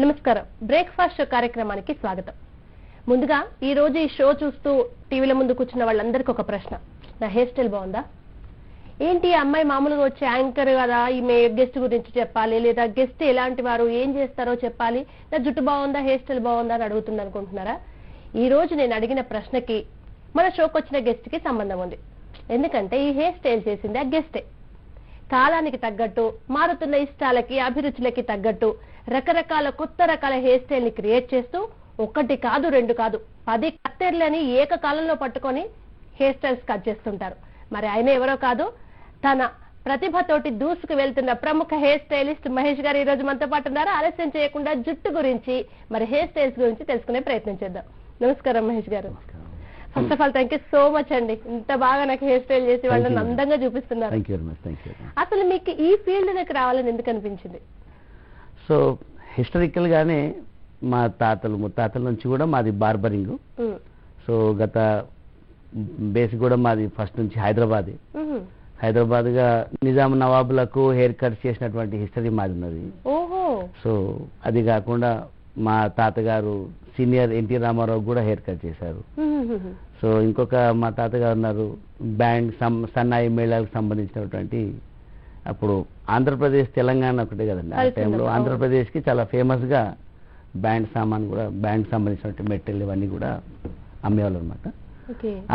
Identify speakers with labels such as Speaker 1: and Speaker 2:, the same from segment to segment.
Speaker 1: నమస్కారం. Breakfast show కార్యక్రమానికి స్వాగతం. ముందుగా ఈ రోజు ఈ షో చూస్తూ టీవీల ముందు కూర్చున్న వాళ్ళందరికీ ఒక ప్రశ్న, నా హెయిర్ స్టైల్ బాగుందా? ఏంటి అమ్మాయి మామూలుగా వచ్చే యాంకర్ కదా, ఈమె గెస్ట్ గురించి చెప్పాలి, లేదా గెస్ట్ ఎలాంటి వారు, ఏం చేస్తారో చెప్పాలి, నా జుట్టు బాగుందా, హెయిర్ స్టైల్ బాగుందా అని అడుగుతుంది అనుకుంటున్నారా? ఈ రోజు నేను అడిగిన ప్రశ్నకి మన షోకి వచ్చిన గెస్ట్ కి సంబంధం ఉంది. ఎందుకంటే ఈ హెయిర్ స్టైల్ చేసింది ఆ గెస్టే. కాలానికి తగ్గట్టు, మారుతున్న ఇష్టాలకి అభిరుచులకి తగ్గట్టు రకరకాల కొత్త రకాల హెయిర్ స్టైల్ ని క్రియేట్ చేస్తూ ఒకటి కాదు రెండు కాదు 10 కత్తెర్లని ఏకకాలంలో పట్టుకొని హెయిర్ స్టైల్స్ కట్ చేస్తుంటారు. మరి ఆయన ఎవరో కాదు, తన ప్రతిభతోటి దూసుకు వెళ్తున్న ప్రముఖ హెయిర్ స్టైలిస్ట్ మహేష్ గారు ఈ రోజు మనతో పాటు ఉన్నారు. ఆలస్యం చేయకుండా జుట్టు గురించి, మరి హెయిర్ స్టైల్స్ గురించి తెలుసుకునే ప్రయత్నం చేద్దాం. నమస్కారం మహేష్ గారు. First of all thank you so much అండి, ఇంత బాగా నాకు హెయిర్ స్టైల్ చేసి వాళ్ళని అందంగా చూపిస్తున్నారు. అసలు మీకు ఈ ఫీల్డ్ నాకు రావాలని ఎందుకు అనిపించింది?
Speaker 2: సో హిస్టారికల్ గానే మా తాతలు ముత్తాతల నుంచి కూడా మాది బార్బరింగ్. సో గత బేసిక్ కూడా మాది ఫస్ట్ నుంచి హైదరాబాద్ గా నిజాం నవాబులకు హెయిర్ కట్ చేసినటువంటి హిస్టరీ మాది ఉన్నది. సో అది కాకుండా మా తాతగారు సీనియర్ ఎన్టీ రామారావు కూడా హెయిర్ కట్ చేశారు. సో ఇంకొక మా తాతగారు ఉన్నారు, బ్యాండ్ సన్నాయి మేళాలకు సంబంధించినటువంటి, అప్పుడు ఆంధ్రప్రదేశ్ తెలంగాణ ఒకటే కదండి ఆ టైంలో, ఆంధ్రప్రదేశ్ కి చాలా ఫేమస్ గా బ్యాండ్ సామాన్ కూడా, బ్యాండ్ సంబంధించినటువంటి మెటీరియల్ ఇవన్నీ కూడా అమ్మేవాళ్ళు అనమాట.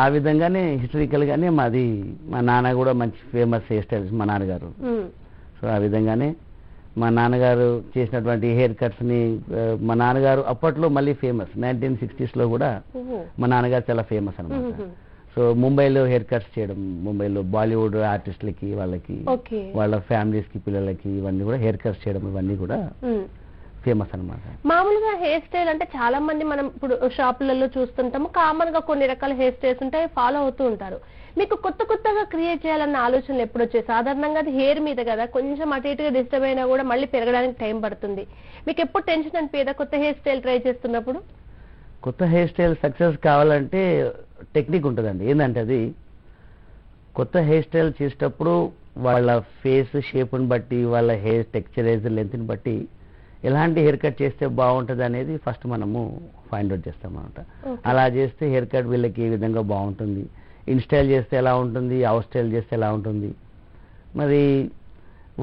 Speaker 2: ఆ విధంగానే హిస్టరికల్ గానే మాది, మా నాన్న కూడా మంచి ఫేమస్ హెయిర్ స్టైల్స్ మా నాన్నగారు. సో ఆ విధంగానే మా నాన్నగారు చేసినటువంటి హెయిర్ కట్స్ ని, మా నాన్నగారు అప్పట్లో మళ్ళీ ఫేమస్ 1960s లో కూడా మా నాన్నగారు చాలా ఫేమస్ అనమాట. సో ముంబైలో హెయిర్ కట్స్ చేయడం, ముంబైలో బాలీవుడ్ ఆర్టిస్టులకి, వాళ్ళకి వాళ్ళ ఫ్యామిలీస్ కి, పిల్లలకి ఇవన్నీ కూడా హెయిర్ కట్స్ చేయడం, ఇవన్నీ కూడా ఫేమస్ అనమాట.
Speaker 1: మామూలుగా హెయిర్ స్టైల్ అంటే చాలా మంది మనం ఇప్పుడు షాపులలో చూస్తుంటాము, కామన్ గా కొన్ని రకాల హెయిర్ స్టైల్స్ ఉంటాయి, ఫాలో అవుతూ ఉంటారు. మీకు కొత్త కొత్తగా క్రియేట్ చేయాలన్న ఆలోచనలు ఎప్పుడు వచ్చాయి? సాధారణంగా అది హెయిర్ మీద కదా, కొంచెం అటు ఇటుగా డిస్టర్బ్ అయినా కూడా మళ్ళీ పెరగడానికి టైం పడుతుంది. మీకు ఎప్పుడు టెన్షన్ అనిపించదా కొత్త హెయిర్ స్టైల్ ట్రై చేస్తున్నప్పుడు?
Speaker 2: కొత్త హెయిర్ స్టైల్ సక్సెస్ కావాలంటే టెక్నిక్ ఉంటుందండి. ఏంటంటే అది కొత్త హెయిర్ స్టైల్ చేసేటప్పుడు వాళ్ళ ఫేస్ షేప్ని బట్టి, వాళ్ళ హెయిర్ టెక్చరైజ్ లెంత్ని బట్టి ఎలాంటి హెయిర్ కట్ చేస్తే బాగుంటుంది అనేది ఫస్ట్ మనము ఫైండ్ అవుట్ చేస్తాం అనమాట. అలా చేస్తే హెయిర్ కట్ వీళ్ళకి ఏ విధంగా బాగుంటుంది, ఇన్ స్టైల్ చేస్తే ఎలా ఉంటుంది, అవుట్ స్టైల్ చేస్తే ఎలా ఉంటుంది, మరి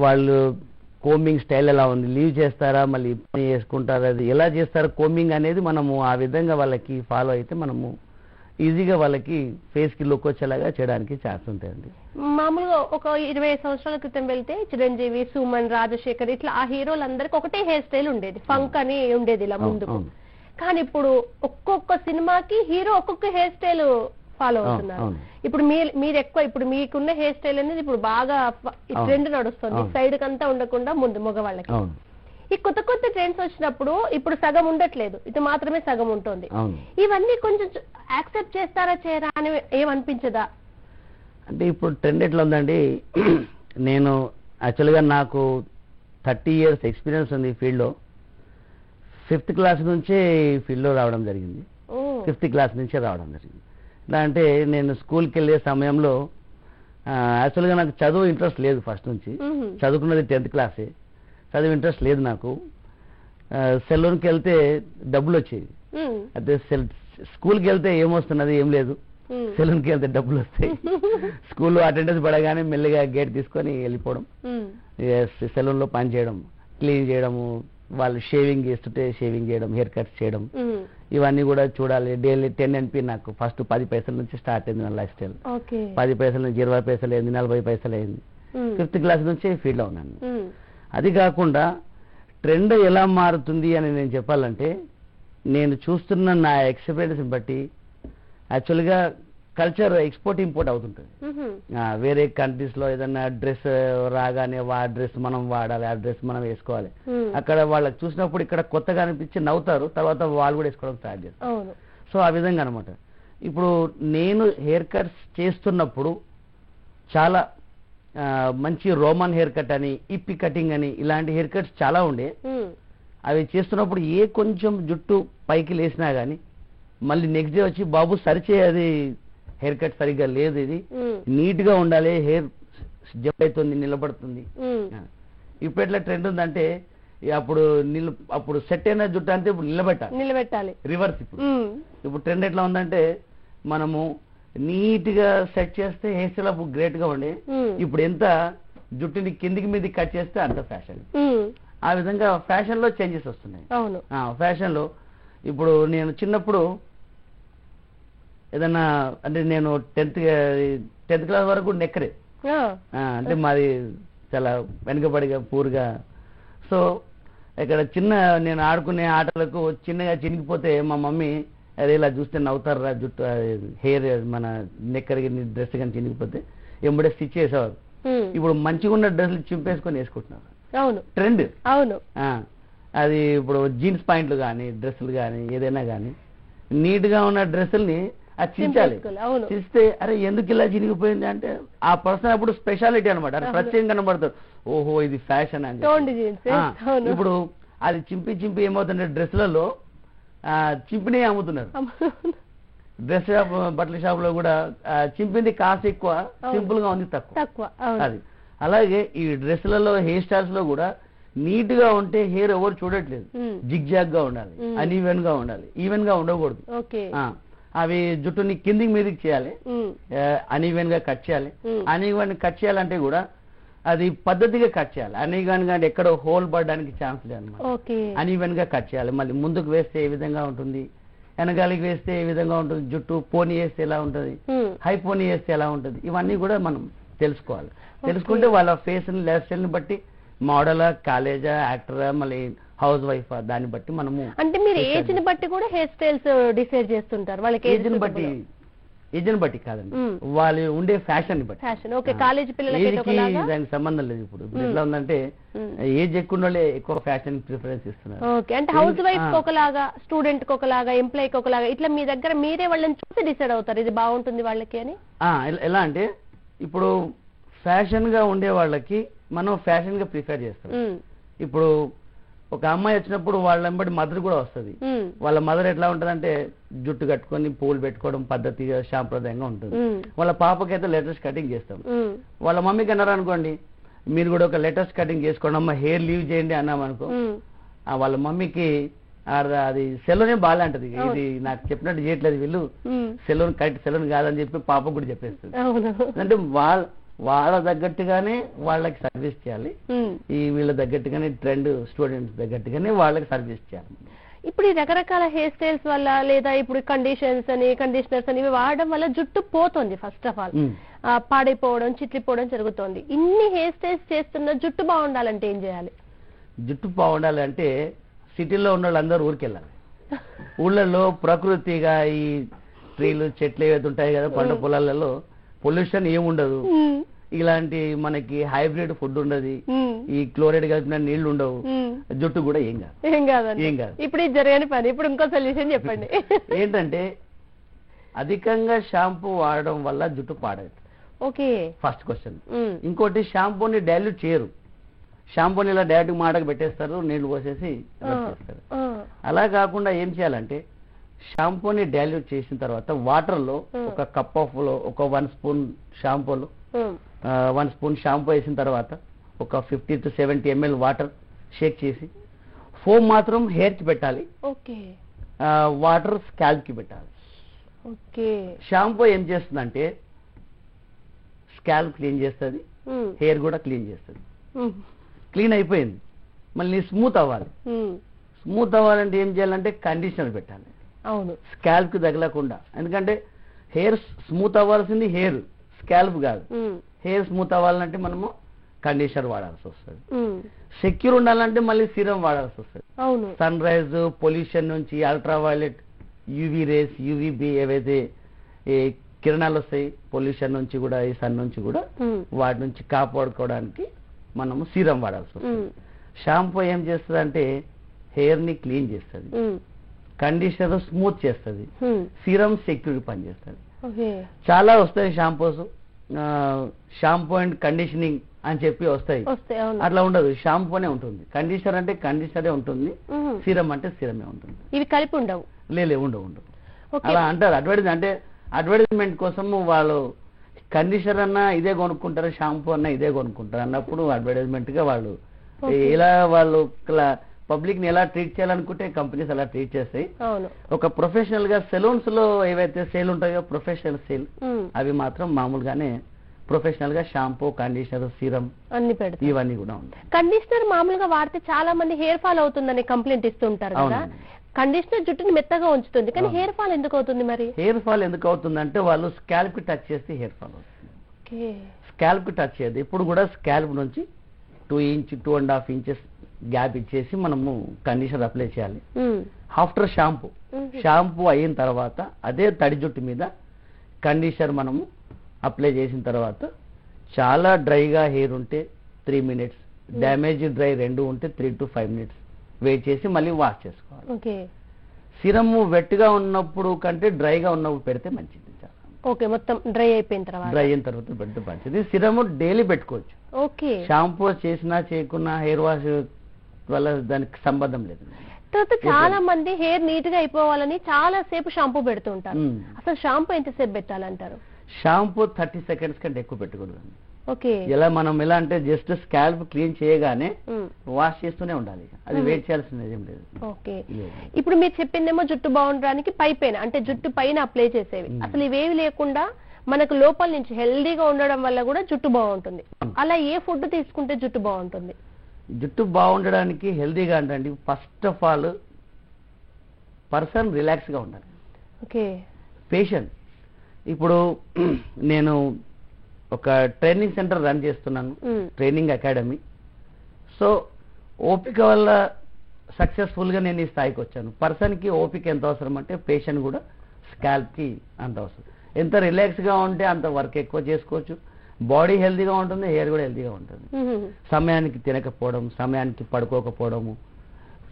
Speaker 2: వాళ్ళు కోమింగ్ స్టైల్ ఎలా ఉంది, లీవ్ చేస్తారా మళ్ళీ చేసుకుంటారా, అది ఎలా చేస్తారా కోమింగ్ అనేది మనము ఆ విధంగా వాళ్ళకి ఫాలో అయితే మనము ఈజీగా వాళ్ళకి ఫేస్ కి లుక్ వచ్చేలాగా చేయడానికి ఛాన్స్ ఉంటాయండి.
Speaker 1: మామూలుగా ఒక 20 సంవత్సరాల క్రితం వెళ్తే చిరంజీవి, సుమన్, రాజశేఖర్ ఇట్లా ఆ హీరోలందరికీ ఒకటే హెయిర్ స్టైల్ ఉండేది, ఫంక్ అని ఉండేది ఇలా ముందుకు. కానీ ఇప్పుడు ఒక్కొక్క సినిమాకి హీరో ఒక్కొక్క హెయిర్ స్టైల్ ఫాలో అవుతున్నారు. ఇప్పుడు మీరు ఎక్కువ, ఇప్పుడు మీకున్న హెయిర్ స్టైల్ అనేది ఇప్పుడు బాగా ట్రెండ్ నడుస్తుంది, సైడ్ కంతా ఉండకుండా ముందు మగవాళ్ళకి. ఈ కొత్త కొత్త ట్రెండ్స్ వచ్చినప్పుడు ఇప్పుడు సగం ఉండట్లేదు, ఇది మాత్రమే సగం ఉంటుంది. ఇవన్నీ కొంచెం యాక్సెప్ట్ చేస్తారా చేయరా అని ఏమనిపించదా?
Speaker 2: అంటే ఇప్పుడు ట్రెండ్ ఎట్లా ఉందండి, నేను యాక్చువల్గా నాకు 30 years ఎక్స్పీరియన్స్ ఉంది ఈ ఫీల్డ్లో. 5th క్లాస్ నుంచే ఈ ఫీల్డ్లో రావడం జరిగింది. 5th క్లాస్ నుంచే రావడం జరిగింది. ఎలా అంటే నేను స్కూల్కి వెళ్ళే సమయంలో యాక్చువల్గా నాకు చదువు ఇంట్రెస్ట్ లేదు, ఫస్ట్ నుంచి చదువుకున్నది 10th క్లాసే, చదువు ఇంట్రెస్ట్ లేదు నాకు. సెలూన్కి వెళ్తే డబ్బులు వచ్చేవి, అయితే స్కూల్కి వెళ్తే ఏమొస్తున్నది ఏం లేదు, సెలూన్కి వెళ్తే డబ్బులు వస్తాయి. స్కూల్లో అటెండెన్స్ పడగానే మెల్లిగా గేట్ తీసుకొని వెళ్ళిపోవడం, సెలూన్లో పని చేయడం, క్లీన్ చేయడము, వాళ్ళు షేవింగ్ చేస్తుంటే షేవింగ్ చేయడం, హెయిర్ కట్స్ చేయడం, ఇవన్నీ కూడా చూడాలి. డైలీ 10 NP నాకు ఫస్ట్ 10 పైసల నుంచి స్టార్ట్ అయింది నా లైఫ్ స్టైల్. 10 పైసల నుంచి 20 పైసలు అయింది, 40 పైసలు అయింది. 5th క్లాస్ నుంచి ఫీల్డ్ లో ఉన్నాను. అది కాకుండా ట్రెండ్ ఎలా మారుతుంది అని నేను చెప్పాలంటే, నేను చూస్తున్న నా ఎక్స్పీరియన్స్ బట్టి యాక్చువల్గా కల్చర్ ఎక్స్పోర్ట్ ఇంపోర్ట్ అవుతుంటుంది. వేరే కంట్రీస్ లో ఏదన్నా డ్రెస్ రాగానే ఆ డ్రెస్ మనం వాడాలి, ఆ డ్రెస్ మనం వేసుకోవాలి. అక్కడ వాళ్ళకి చూసినప్పుడు ఇక్కడ కొత్తగా అనిపించి నవ్వుతారు, తర్వాత వాళ్ళు కూడా వేసుకోవడం స్టార్ట్ చేస్తారు. సో ఆ విధంగా అనమాట. ఇప్పుడు నేను హెయిర్ కట్స్ చేస్తున్నప్పుడు చాలా మంచి రోమన్ హెయిర్ కట్ అని, ఇప్పి కటింగ్ అని, ఇలాంటి హెయిర్ కట్స్ చాలా ఉండే. అవి చేస్తున్నప్పుడు ఏ కొంచెం జుట్టు పైకి లేసినా గానీ మళ్ళీ నెక్స్ట్ డే వచ్చి బాబు సరిచేది హెయిర్ కట్ సరిగ్గా లేదు, ఇది నీట్ గా ఉండాలి, హెయిర్ జప్ అవుతుంది, నిలబడుతుంది. ఇప్పుడు ఎట్లా ట్రెండ్ ఉందంటే అప్పుడు అప్పుడు సెట్ అయిన జుట్టు అంతే ఇప్పుడు
Speaker 1: నిలబెట్టాలి
Speaker 2: రివర్స్. ఇప్పుడు ట్రెండ్ ఎట్లా ఉందంటే మనము నీట్ గా సెట్ చేస్తే హెయిర్ స్టైల్ అప్పుడు గ్రేట్ గా ఉండే, ఇప్పుడు ఎంత జుట్టుని కిందికి మీదకి కట్ చేస్తే అంత ఫ్యాషన్. ఆ విధంగా ఫ్యాషన్ లో చేంజెస్ వస్తున్నాయి.
Speaker 1: అవును,
Speaker 2: ఫ్యాషన్ లో ఇప్పుడు నేను చిన్నప్పుడు ఏదన్నా అంటే నేను 10th క్లాస్ వరకు నెక్కరే, అంటే మాది చాలా వెనుకబడిగా పూర్గా. సో ఇక్కడ నేను ఆడుకునే ఆటలకు చిన్నగా చినిగిపోతే మా మమ్మీ అదే ఇలా చూస్తే నవ్వుతారా, జుట్టు హెయిర్ మన నెక్కర్ డ్రెస్ కానీ చినిగిపోతే ఎంబడే స్టిచ్ చేసేవారు. ఇప్పుడు మంచిగా ఉన్న డ్రెస్సులు చింపేసుకొని వేసుకుంటున్నారు.
Speaker 1: అవును,
Speaker 2: ట్రెండ్.
Speaker 1: అవును,
Speaker 2: అది ఇప్పుడు జీన్స్ ప్యాంట్లు కానీ డ్రెస్సులు కానీ ఏదైనా కానీ నీట్ గా ఉన్న డ్రెస్సుల్ని అది చించాలి. చిస్తే అరే ఎందుకు ఇలా చినిగిపోయింది అంటే ఆ పర్సన్ అప్పుడు స్పెషాలిటీ అనమాట, అది ప్రత్యేకంగా కనబడతారు. ఓహో ఇది ఫ్యాషన్ అని. ఇప్పుడు అది చింపి ఏమవుతుందంటే డ్రెస్సులలో చింపినే అమ్ముతున్నారు. డ్రెస్ షాప్ బట్టల షాప్ లో కూడా చింపింది కాస్ట్ ఎక్కువ, సింపుల్ గా ఉంది తక్కువ. అది అలాగే ఈ డ్రెస్సులలో హెయిర్ స్టైల్స్ లో కూడా నీట్ గా ఉంటే హెయిర్ ఎవరు చూడట్లేదు. జిగ్జాగ్ గా ఉండాలి, అన్ఈవెన్ గా ఉండాలి, ఈవెన్ గా ఉండకూడదు. అవి జుట్టుని కిందికి మీదకి చేయాలి, అన్ఈవెన్ గా కట్ చేయాలి. అన్ఈవెన్ కట్ చేయాలంటే కూడా అది పద్ధతిగా కట్ చేయాలి. అన్ఈవెన్ గా ఎక్కడ హోల్ పడడానికి ఛాన్స్ లేదన్నమాట. అన్ఈవెన్ గా కట్ చేయాలి. మళ్ళీ ముందుకు వేస్తే ఏ విధంగా ఉంటుంది, వెనకాలకి వేస్తే ఏ విధంగా ఉంటుంది, జుట్టు పోనీ వేస్తే ఎలా ఉంటుంది, హై పోనీ వేస్తే ఎలా ఉంటుంది, ఇవన్నీ కూడా మనం తెలుసుకోవాలి. తెలుసుకుంటే వాళ్ళ ఫేస్ ని లైఫ్ స్టైల్ ని బట్టి మోడలా, కాలేజా, యాక్టరా, మళ్ళీ హౌస్ వైఫ్, దాన్ని బట్టి మనము
Speaker 1: అంటే మీరు ఏజ్ ని బట్టి కూడా హెయిర్ స్టైల్స్ డిసైడ్ చేస్తుంటారు. వాళ్ళకి ఏజ్ ని
Speaker 2: బట్టి కాదండి, వాళ్ళు ఉండే ఫ్యాషన్ ని బట్టి.
Speaker 1: కాలేజ్ పిల్లలకి
Speaker 2: దానికి సంబంధం లేదు. ఇప్పుడు ఎట్లా ఉందంటే ఏజ్ ఎక్కువ వాళ్ళే ఎక్కువ ఫ్యాషన్ ప్రిఫరెన్స్ ఇస్తున్నారు.
Speaker 1: అంటే హౌస్ వైఫ్ ఒకలాగా, స్టూడెంట్ ఒకలాగా, ఎంప్లాయీకి ఒకలాగా, ఇట్లా మీ దగ్గర మీరే వాళ్ళని చూసి డిసైడ్ అవుతారు ఇది బాగుంటుంది వాళ్ళకి అని.
Speaker 2: ఎలా అంటే ఇప్పుడు ఫ్యాషన్ గా ఉండే వాళ్ళకి మనం ఫ్యాషన్ గా ప్రిఫర్ చేస్తాం. ఇప్పుడు ఒక అమ్మాయి వచ్చినప్పుడు వాళ్ళ వెంబడి మదర్ కూడా వస్తుంది. వాళ్ళ మదర్ ఎట్లా ఉంటదంటే జుట్టు కట్టుకొని పూలు పెట్టుకోవడం పద్ధతిగా సాంప్రదాయంగా ఉంటుంది. వాళ్ళ పాపకైతే లేటెస్ట్ కటింగ్ చేస్తాం. వాళ్ళ మమ్మీకి అన్నారు అనుకోండి మీరు కూడా ఒక లేటెస్ట్ కటింగ్ చేసుకోండి అమ్మ, హెయిర్ లీవ్ చేయండి అన్నాం అనుకో, వాళ్ళ మమ్మీకి అది సెలూనే బాగాలంటది. ఇది నాకు చెప్పినట్టు చేయట్లేదు వీళ్ళు, సెలూన్ కరెక్ట్ సెలూన్ కాదని చెప్పి పాపకు కూడా చెప్పేస్తుంది. అంటే వాళ్ళ తగ్గట్టుగానే వాళ్ళకి సర్వీస్ చేయాలి, ఈ వీళ్ళ తగ్గట్టుగానే ట్రెండ్ స్టూడెంట్స్ తగ్గట్టుగానే వాళ్ళకి సర్వీస్ చేయాలి.
Speaker 1: ఇప్పుడు ఈ రకరకాల హెయిర్ స్టైల్స్ వల్ల లేదా ఇప్పుడు కండిషనర్స్ అని ఇవి వాడడం వల్ల జుట్టు పోతుంది. ఫస్ట్ ఆఫ్ ఆల్ పాడైపోవడం, చిట్లిపోవడం జరుగుతోంది. ఇన్ని హెయిర్ స్టైల్స్ చేస్తున్న జుట్టు బాగుండాలంటే ఏం చేయాలి?
Speaker 2: జుట్టు బాగుండాలంటే సిటీలో ఉన్న వాళ్ళందరూ ఊరికెళ్ళాలి. ఊళ్ళల్లో ప్రకృతిగా ఈ ట్రీలు చెట్లు ఏవైతే ఉంటాయి కదా పంట పొలాలలో పొల్యూషన్ ఏముండదు, ఇలాంటి మనకి హైబ్రిడ్ ఫుడ్ ఉండదు, ఈ క్లోరైడ్ కలిపిన నీళ్లు ఉండవు, జుట్టు కూడా ఏం కాదు.
Speaker 1: ఇప్పుడు ఇది జరగని పని. ఇప్పుడు ఇంకో సొల్యూషన్ చెప్పండి.
Speaker 2: ఏంటంటే అధికంగా షాంపూ వాడడం వల్ల జుట్టు పాడవుతుంది. First question. ఇంకోటి షాంపూని డైల్యూట్ చేయరు. షాంపూని ఇలా డైరెక్ట్ మాటకు పెట్టేస్తారు, నీళ్లు పోసేసి చేస్తారు. అలా కాకుండా ఏం చేయాలంటే షాంపూని డైల్యూట్ చేసిన తర్వాత వాటర్ లో ఒక కప్ ఆఫ్ లో ఒక 1 స్పూన్ షాంపూలో 1 స్పూన్ షాంపూ వేసిన తర్వాత ఒక 50 to 70 ml వాటర్ షేక్ చేసి ఫోమ్ మాత్రం హెయిర్ కి పెట్టాలి, వాటర్ స్కాల్ప్ కి పెట్టాలి. షాంపూ ఏం చేస్తుందంటే స్కాల్ప్ క్లీన్ చేస్తుంది, హెయిర్ కూడా క్లీన్ చేస్తుంది. క్లీన్ అయిపోయింది, మళ్ళీ స్మూత్ అవ్వాలి. స్మూత్ అవ్వాలంటే ఏం చేయాలంటే కండిషనర్ పెట్టాలి, స్కాల్ప్ కి తగలకుండా. ఎందుకంటే హెయిర్ స్మూత్ అవ్వాల్సింది హెయిర్, స్కాల్ప్ కాదు. హెయిర్ స్మూత్ అవ్వాలంటే మనము కండిషనర్ వాడాల్సి వస్తుంది. సెక్యూర్ ఉండాలంటే మళ్ళీ సీరం వాడాల్సి వస్తుంది. సన్ రైజ్, పొల్యూషన్ నుంచి, ultra violet, UV rays, UVB ఏవైతే ఈ కిరణాలు వస్తాయి పొల్యూషన్ నుంచి కూడా, ఈ సన్ నుంచి కూడా, వాటి నుంచి కాపాడుకోవడానికి మనము సీరం వాడాల్సి వస్తుంది. షాంపూ ఏం చేస్తుంది అంటే హెయిర్ ని క్లీన్ చేస్తుంది, కండిషనర్ స్మూత్ చేస్తుంది, సీరం సెక్యూర్ పనిచేస్తుంది. చాలా వస్తాయి షాంపూస్, షాంపూ అండ్ కండిషనింగ్ అని చెప్పి వస్తాయి. అట్లా ఉండదు, షాంపూనే ఉంటుంది. కండిషనర్ అంటే కండిషనరే ఉంటుంది, సీరం అంటే సీరమే ఉంటుంది.
Speaker 1: ఇవి కలిపి ఉండవు,
Speaker 2: ఉండవు. అలా అంటారు అడ్వర్టైజ్మెంట్ కోసం. వాళ్ళు కండిషనర్ అన్నా ఇదే కొనుక్కుంటారు, షాంపూ అన్నా ఇదే కొనుక్కుంటారు అన్నప్పుడు అడ్వర్టైజ్మెంట్ గా వాళ్ళు ఇలా వాళ్ళు పబ్లిక్ ని ఎలా ట్రీట్ చేయాలనుకుంటే కంపెనీస్ అలా ట్రీట్ చేస్తాయి.
Speaker 1: అవును.
Speaker 2: ఒక ప్రొఫెషనల్ గా సెలూన్స్ లో ఏవైతే సేల్ ఉంటాయో ప్రొఫెషనల్ సేల్, అవి మాత్రం మామూలుగానే ప్రొఫెషనల్ గా షాంపూ, కండిషనర్, సీరం
Speaker 1: అన్ని పెడతారు.
Speaker 2: ఇవన్నీ కూడా ఉంటాయి.
Speaker 1: కండిషనర్ మామూలుగా వాడితే చాలా మంది హెయిర్ ఫాల్ అవుతుందని కంప్లైంట్ ఇస్తుంటారు కదా. కండిషనర్ జుట్టుని మెత్తగా ఉంచుతుంది, కానీ హెయిర్ ఫాల్ ఎందుకు అవుతుంది మరి?
Speaker 2: హెయిర్ ఫాల్ ఎందుకు అవుతుందంటే వాళ్ళు స్కాల్ప్ కి టచ్ చేస్తే హెయిర్ ఫాల్ అవుతుంది. స్కాల్ప్ కి టచ్ చేయదు. ఇప్పుడు కూడా స్కాల్ప్ నుంచి 2.5 ఇంచెస్ గ్యాప్ ఇచ్చేసి మనము కండిషనర్ అప్లై చేయాలి. ఆఫ్టర్ షాంపూ అయిన తర్వాత అదే తడి జుట్టు మీద కండిషనర్ మనము అప్లై చేసిన తర్వాత చాలా డ్రైగా హెయిర్ ఉంటే 3 మినిట్స్, డ్యామేజ్ డ్రై 2 ఉంటే 3 to 5 మినిట్స్ వెయిట్ చేసి మళ్ళీ వాష్ చేసుకోవాలి. సిరము వెట్గా ఉన్నప్పుడు కంటే డ్రైగా ఉన్నప్పుడు పెడితే మంచిది.
Speaker 1: మొత్తం డ్రై అయిన తర్వాత
Speaker 2: పెడితే మంచిది. సిరము డైలీ పెట్టుకోవచ్చు. షాంపూ చేసినా చేయకున్నా హెయిర్ వాష్ వల్ల దానికి సంబంధం లేదు.
Speaker 1: తర్వాత చాలా మంది హెయిర్ నీట్ గా అయిపోవాలని చాలా సేపు షాంపూ పెడుతుంటారు. అసలు షాంపూ ఎంతసేపు పెట్టాలంటారు?
Speaker 2: షాంపూ 30 సెకండ్స్ కంటే ఎక్కువ పెట్టకూడదు. ఎలా అంటే జస్ట్ స్కాల్ప్ క్లీన్ చేయగానే వాష్ చేస్తూనే ఉండాలి. అది వెయిట్ చేయాల్సింది ఏం లేదు.
Speaker 1: ఇప్పుడు మీరు చెప్పిందేమో జుట్టు బాగుండడానికి పైన అంటే జుట్టు పైన అప్లై చేసేవి. అసలు ఇవేవి లేకుండా మనకు లోపల నుంచి హెల్దీగా ఉండడం వల్ల కూడా జుట్టు బాగుంటుంది. అలా ఏ ఫుడ్ తీసుకుంటే జుట్టు బాగుంటుంది?
Speaker 2: జుట్టు బాగుండడానికి హెల్దీగా అంటే first of all person relax గా ఉండాలి. పేషెంట్. ఇప్పుడు నేను ఒక ట్రైనింగ్ సెంటర్ రన్ చేస్తున్నాను, ట్రైనింగ్ అకాడమీ. సో ఓపిక వల్ల సక్సెస్ఫుల్ గా నేను ఈ స్థాయికి వచ్చాను. పర్సన్ కి ఓపిక ఎంత అవసరం అంటే పేషెంట్ కూడా స్కాల్ప్ కి అంత అవసరం. ఎంత రిలాక్స్ గా ఉంటే అంత వర్క్ ఎక్కువ చేసుకోవచ్చు. బాడీ హెల్తీగా ఉంటుంది, హెయిర్ కూడా హెల్తీగా ఉంటుంది. సమయానికి తినకపోవడం, సమయానికి పడుకోకపోవడము,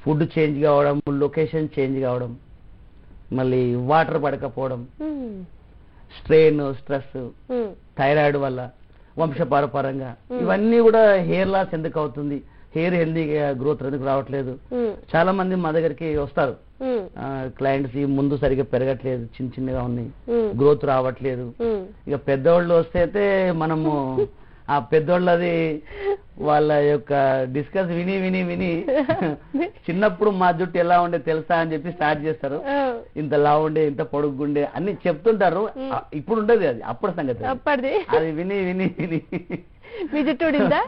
Speaker 2: ఫుడ్ చేంజ్ కావడం, లొకేషన్ చేంజ్ కావడం, మళ్ళీ వాటర్ పడకపోవడం, స్ట్రెయిన్, స్ట్రెస్, థైరాయిడ్ వల్ల వంశపారపరంగా ఇవన్నీ కూడా హెయిర్ లాస్ ఎందుకు అవుతుంది, హెయిర్ హెల్దీగా గ్రోత్ ఎందుకు రావట్లేదు. చాలా మంది మా దగ్గరికి వస్తారు క్లయింట్స్, ఈ ముందు సరిగ్గా పెరగట్లేదు, చిన్న చిన్నగా ఉన్నాయి, గ్రోత్ రావట్లేదు. ఇక పెద్దవాళ్ళు వస్తే అయితే మనము ఆ పెద్దోళ్ళది వాళ్ళ యొక్క డిస్కస్ విని విని విని చిన్నప్పుడు మా జుట్టు ఎలా ఉండే తెలుసా అని చెప్పి స్టార్ట్ చేస్తారు. ఇంత లా ఉండే, ఇంత పొడుగుండే అన్ని చెప్తుంటారు. ఇప్పుడు ఉండదు అది, అప్పుడు సంగతి. అది విని విని విని
Speaker 1: మీ జుట్టు ఊడిందా?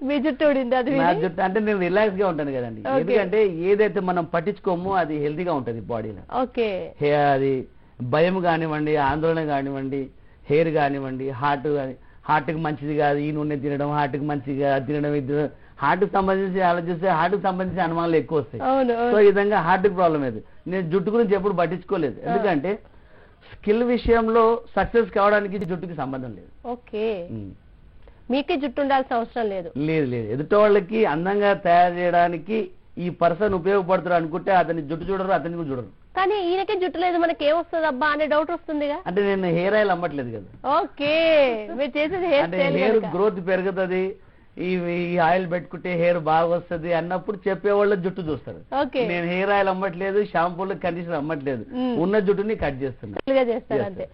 Speaker 1: మీ జుట్టు ఊడిందా?
Speaker 2: నా జుట్టు అంటే నేను రిలాక్స్ గా ఉంటాను కదండి. ఎందుకంటే ఏదైతే మనం పట్టించుకోమో అది హెల్తీగా ఉంటుంది బాడీలో. అది భయం కానివ్వండి, ఆందోళన కానివ్వండి, హెయిర్ కానివ్వండి, హార్ట్ కి మంచిది కాదు ఈ నూనె తినడం, హార్ట్ కి మంచిది కాదు తినడం, ఇది హార్ట్ కి సంబంధించి ఆలోచిస్తే హార్ట్ కి సంబంధించి అనుమానాలు ఎక్కువ వస్తాయి. సో ఈ విధంగా హార్ట్ కి ప్రాబ్లం లేదు. నేను జుట్టు గురించి ఎప్పుడు పట్టించుకోలేదు. ఎందుకంటే స్కిల్ విషయంలో సక్సెస్ కావడానికి జుట్టుకి సంబంధం లేదు.
Speaker 1: మీకే జుట్టు ఉండాల్సిన అవసరం లేదు.
Speaker 2: లేదు. ఎదుటి వాళ్ళకి అందంగా తయారు చేయడానికి ఈ పర్సన్ ఉపయోగపడుతారు అనుకుంటే అతని జుట్టు చూడరు, అతని కూడా చూడరు.
Speaker 1: కానీ ఈయనకే జుట్టు లేదు, మనకి ఏమొస్తుంది అబ్బా అనే డౌట్ వస్తుందిగా.
Speaker 2: అంటే నేను హెయిర్ ఆయిల్ అమ్మట్లేదు కదా.
Speaker 1: మీరు చేసేది హెయిర్
Speaker 2: గ్రోత్ పెరుగుతుంది, ఈ ఆయిల్ పెట్టుకుంటే హెయిర్ బాగా వస్తుంది అన్నప్పుడు చెప్పేవాళ్ళ జుట్టు చూస్తారు. నేను హెయిర్ ఆయిల్ అమ్మట్లేదు, షాంపూలు, కండిషనర్ అమ్మట్లేదు, ఉన్న జుట్టుని కట్
Speaker 1: చేస్తారు అంతే.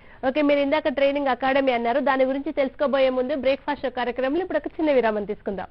Speaker 1: మీరు ఇందాక ట్రైనింగ్ అకాడమీ అన్నారు, దాని గురించి తెలుసుకోబోయే ముందు బ్రేక్ఫాస్ట్ షో కార్యక్రమంలో ఇప్పుడు ఒక చిన్న విరామం తీసుకుందాం.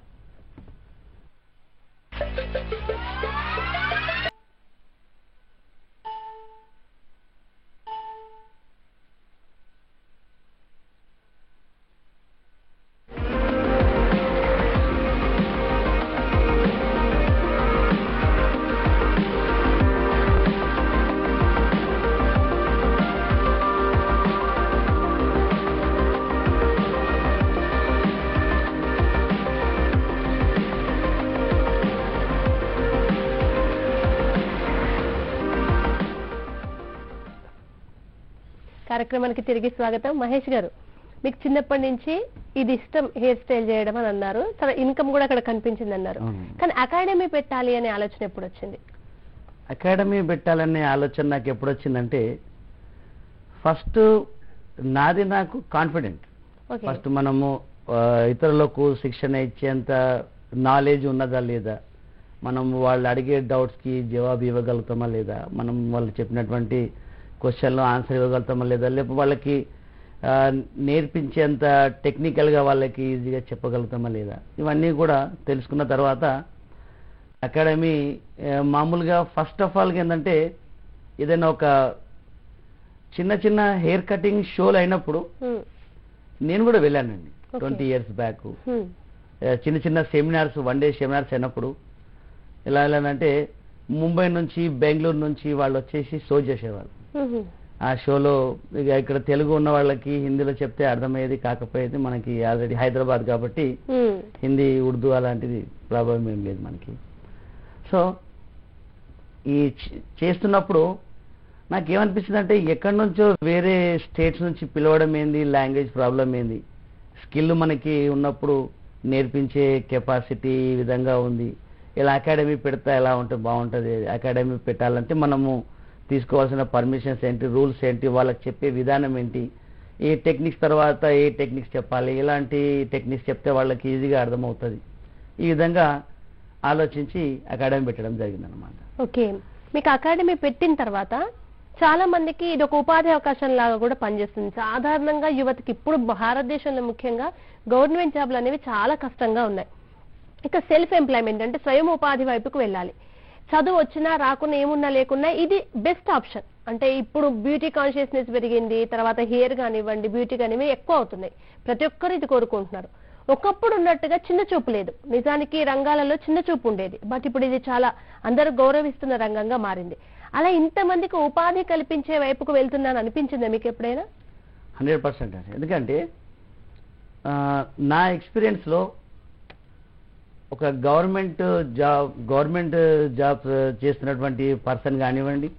Speaker 1: కార్యక్రమానికి తిరిగి స్వాగతం. మహేష్ గారు, మీకు చిన్నప్పటి నుంచి ఇది ఇష్టం హెయిర్ స్టైల్ చేయడం అని అన్నారు, ఇన్కమ్ కూడా అక్కడ కనిపించింది అన్నారు. కానీ అకాడమీ పెట్టాలి అనే ఆలోచన ఎప్పుడు వచ్చింది?
Speaker 2: అకాడమీ పెట్టాలనే ఆలోచన నాకు ఎప్పుడు వచ్చిందంటే, ఫస్ట్ నాది నాకు కాన్ఫిడెంట్. ఫస్ట్ మనము ఇతరులకు శిక్షణ ఇచ్చేంత నాలెడ్జ్ ఉన్నదా లేదా, మనం వాళ్ళు అడిగే డౌట్స్ కి జవాబు ఇవ్వగలుగుతామా లేదా, మనం వాళ్ళు చెప్పినటువంటి క్వశ్చన్లో ఆన్సర్ ఇవ్వగలుగుతామా లేదా, లేకపోతే వాళ్ళకి నేర్పించేంత టెక్నికల్గా వాళ్ళకి ఈజీగా చెప్పగలుగుతామా లేదా, ఇవన్నీ కూడా తెలుసుకున్న తర్వాత అకాడమీ మామూలుగా ఫస్ట్ ఆఫ్ ఆల్ ఏంటంటే ఏదైనా ఒక చిన్న చిన్న హెయిర్ కటింగ్ షోలు అయినప్పుడు నేను కూడా వెళ్ళానండి 20 years బ్యాక్. చిన్న చిన్న సెమినార్స్, 1 day సెమినార్స్ అయినప్పుడు ఎలా వెళ్ళానంటే ముంబై నుంచి, బెంగళూరు నుంచి వాళ్ళు వచ్చేసి షో చేసేవాళ్ళు. ఆ షోలో ఇక ఇక్కడ తెలుగు ఉన్న వాళ్ళకి హిందీలో చెప్తే అర్థమయ్యేది, కాకపోయేది. మనకి ఆల్రెడీ హైదరాబాద్ కాబట్టి హిందీ, ఉర్దూ అలాంటిది ప్రాబ్లం ఏం లేదు మనకి. సో ఈ చేస్తున్నప్పుడు నాకేమనిపిస్తుంది అంటే ఎక్కడి నుంచో వేరే స్టేట్స్ నుంచి పిలవడం ఏంది, లాంగ్వేజ్ ప్రాబ్లం ఏంది, స్కిల్ మనకి ఉన్నప్పుడు నేర్పించే కెపాసిటీ ఈ విధంగా ఉంది, ఇలా అకాడమీ పెడితే ఎలా ఉంటే బాగుంటుంది, అకాడమీ పెట్టాలంటే మనము తీసుకోవాల్సిన పర్మిషన్స్ ఏంటి, రూల్స్ ఏంటి, వాళ్ళకి చెప్పే విధానం ఏంటి, ఏ టెక్నిక్స్ తర్వాత ఏ టెక్నిక్స్ చెప్పాలి, ఇలాంటి టెక్నిక్స్ చెప్తే వాళ్ళకి ఈజీగా అర్థమవుతుంది. ఈ విధంగా ఆలోచించి అకాడమీ పెట్టడం జరిగిందనమాట.
Speaker 1: ఓకే, మీకు అకాడమీ పెట్టిన తర్వాత చాలా మందికి ఇది ఒక ఉపాధి అవకాశం లాగా కూడా పనిచేస్తుంది. సాధారణంగా యువతకి ఇప్పుడు భారతదేశంలో ముఖ్యంగా గవర్నమెంట్ జాబ్లు అనేవి చాలా కష్టంగా ఉన్నాయి. ఇక సెల్ఫ్ ఎంప్లాయ్మెంట్ అంటే స్వయం ఉపాధి వైపుకు వెళ్ళాలి. చదువు వచ్చినా రాకున్నా ఏమున్నా లేకున్నా ఇది బెస్ట్ ఆప్షన్. అంటే ఇప్పుడు బ్యూటీ కాన్షియస్నెస్ పెరిగింది, తర్వాత హెయిర్ కానివ్వండి, బ్యూటీ కానివ్వండి ఎక్కువ అవుతున్నాయి. ప్రతి ఒక్కరు ఇది కోరుకుంటున్నారు. ఒకప్పుడు ఉన్నట్టుగా చిన్న చూపు లేదు. నిజానికి రంగాలలో చిన్న చూపు ఉండేది, బట్ ఇప్పుడు ఇది చాలా అందరూ గౌరవిస్తున్న రంగంగా మారింది. అలా ఇంతమందికి ఉపాధి కల్పించే వైపుకు వెళ్తున్నాను అనిపించిందా మీకు ఎప్పుడైనా?
Speaker 2: 100% అండి. ఎందుకంటే నా ఎక్స్పీరియన్స్లో ఒక గవర్నమెంట్ జాబ్ చేస్తున్నటువంటి పర్సన్ కానివ్వండి,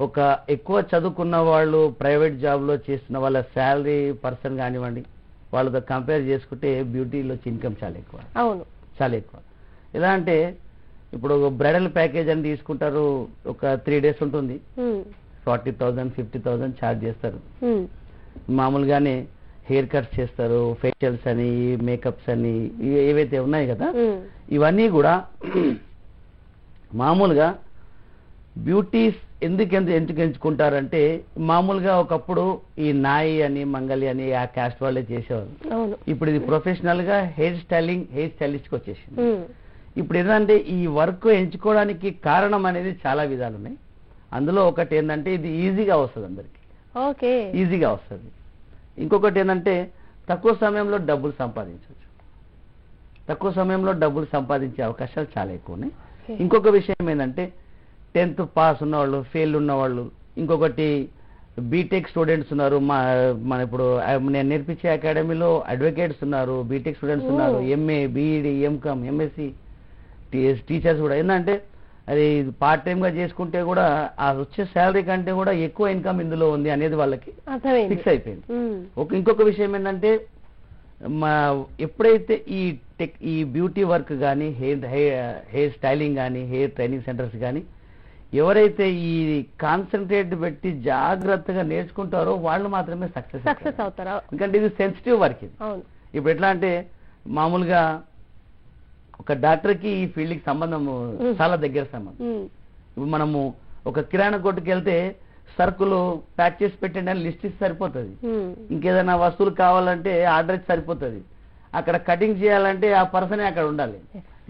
Speaker 2: ఒక ఎక్కువ చదువుకున్న వాళ్ళు ప్రైవేట్ జాబ్లో చేస్తున్న వాళ్ళ శాలరీ పర్సన్ కానివ్వండి, వాళ్ళతో కంపేర్ చేసుకుంటే బ్యూటీలో ఇన్కమ్ చాలా ఎక్కువ.
Speaker 1: అవును,
Speaker 2: చాలా ఎక్కువ. ఎలా అంటే ఇప్పుడు బ్రైడల్ ప్యాకేజ్ అని తీసుకుంటారు, ఒక 3 days ఉంటుంది, 40,000 50,000 ఛార్జ్ చేస్తారు. మామూలుగానే హెయిర్ కట్స్ చేస్తారు, ఫేషియల్స్ అని, మేకప్స్ అని, ఏవైతే ఉన్నాయి కదా, ఇవన్నీ కూడా మామూలుగా బ్యూటీస్ ఎందుకు ఎంచుకుంటారంటే మామూలుగా ఒకప్పుడు ఈ నాయి అని, మంగళి అని ఆ క్యాస్ట్ వాళ్ళే చేసేవాళ్ళు. ఇప్పుడు ఇది ప్రొఫెషనల్ గా హెయిర్ స్టైలిస్ట్ వచ్చేసింది. ఇప్పుడు ఏంటంటే ఈ వర్క్ ఎంచుకోవడానికి కారణం అనేది చాలా విధాలు ఉన్నాయి. అందులో ఒకటి ఏంటంటే ఇది ఈజీగా వస్తుంది, అందరికి ఈజీగా వస్తుంది. ఇంకొకటి ఏంటంటే తక్కువ సమయంలో డబ్బులు సంపాదించవచ్చు. తక్కువ సమయంలో డబ్బులు సంపాదించే అవకాశాలు చాలా ఎక్కువ ఉన్నాయి. ఇంకొక విషయం ఏంటంటే 10th పాస్ ఉన్నవాళ్ళు, ఫెయిల్ ఉన్నవాళ్ళు, ఇంకొకటి బీటెక్ స్టూడెంట్స్ ఉన్నారు. మన ఇప్పుడు నేను నేర్పించే అకాడమీలో అడ్వకేట్స్ ఉన్నారు, బీటెక్ స్టూడెంట్స్ ఉన్నారు, MA, BEd, MCom, MSc teachers కూడా. ఏంటంటే అది పార్ట్ టైం గా చేసుకుంటే కూడా ఆ వచ్చే శాలరీ కంటే కూడా ఎక్కువ ఇన్కమ్ ఇందులో ఉంది అనేది వాళ్ళకి ఫిక్స్ అయిపోయింది. ఇంకొక విషయం ఏంటంటే ఎప్పుడైతే ఈ బ్యూటీ వర్క్ కానీ, హెయిర్ స్టైలింగ్ కానీ, హెయిర్ ట్రైనింగ్ సెంటర్స్ కానీ ఎవరైతే ఈ కాన్సన్ట్రేట్ పెట్టి జాగ్రత్తగా నేర్చుకుంటారో వాళ్ళు మాత్రమే సక్సెస్ అవుతారు. ఎందుకంటే ఇది సెన్సిటివ్ వర్క్. ఇది ఇప్పుడు ఎట్లా అంటే మామూలుగా ఒక డాక్టర్కి ఈ ఫీల్డ్కి సంబంధం చాలా దగ్గర సంబంధం. ఇప్పుడు మనము ఒక కిరాణా కొట్టుకు వెళ్తే సరుకులు ప్యాక్ చేసి పెట్టండి అని లిస్ట్ ఇస్తే సరిపోతుంది. ఇంకేదైనా వస్తువులు కావాలంటే ఆర్డర్ ఇచ్చి సరిపోతుంది. అక్కడ కటింగ్ చేయాలంటే ఆ పర్సనే అక్కడ ఉండాలి,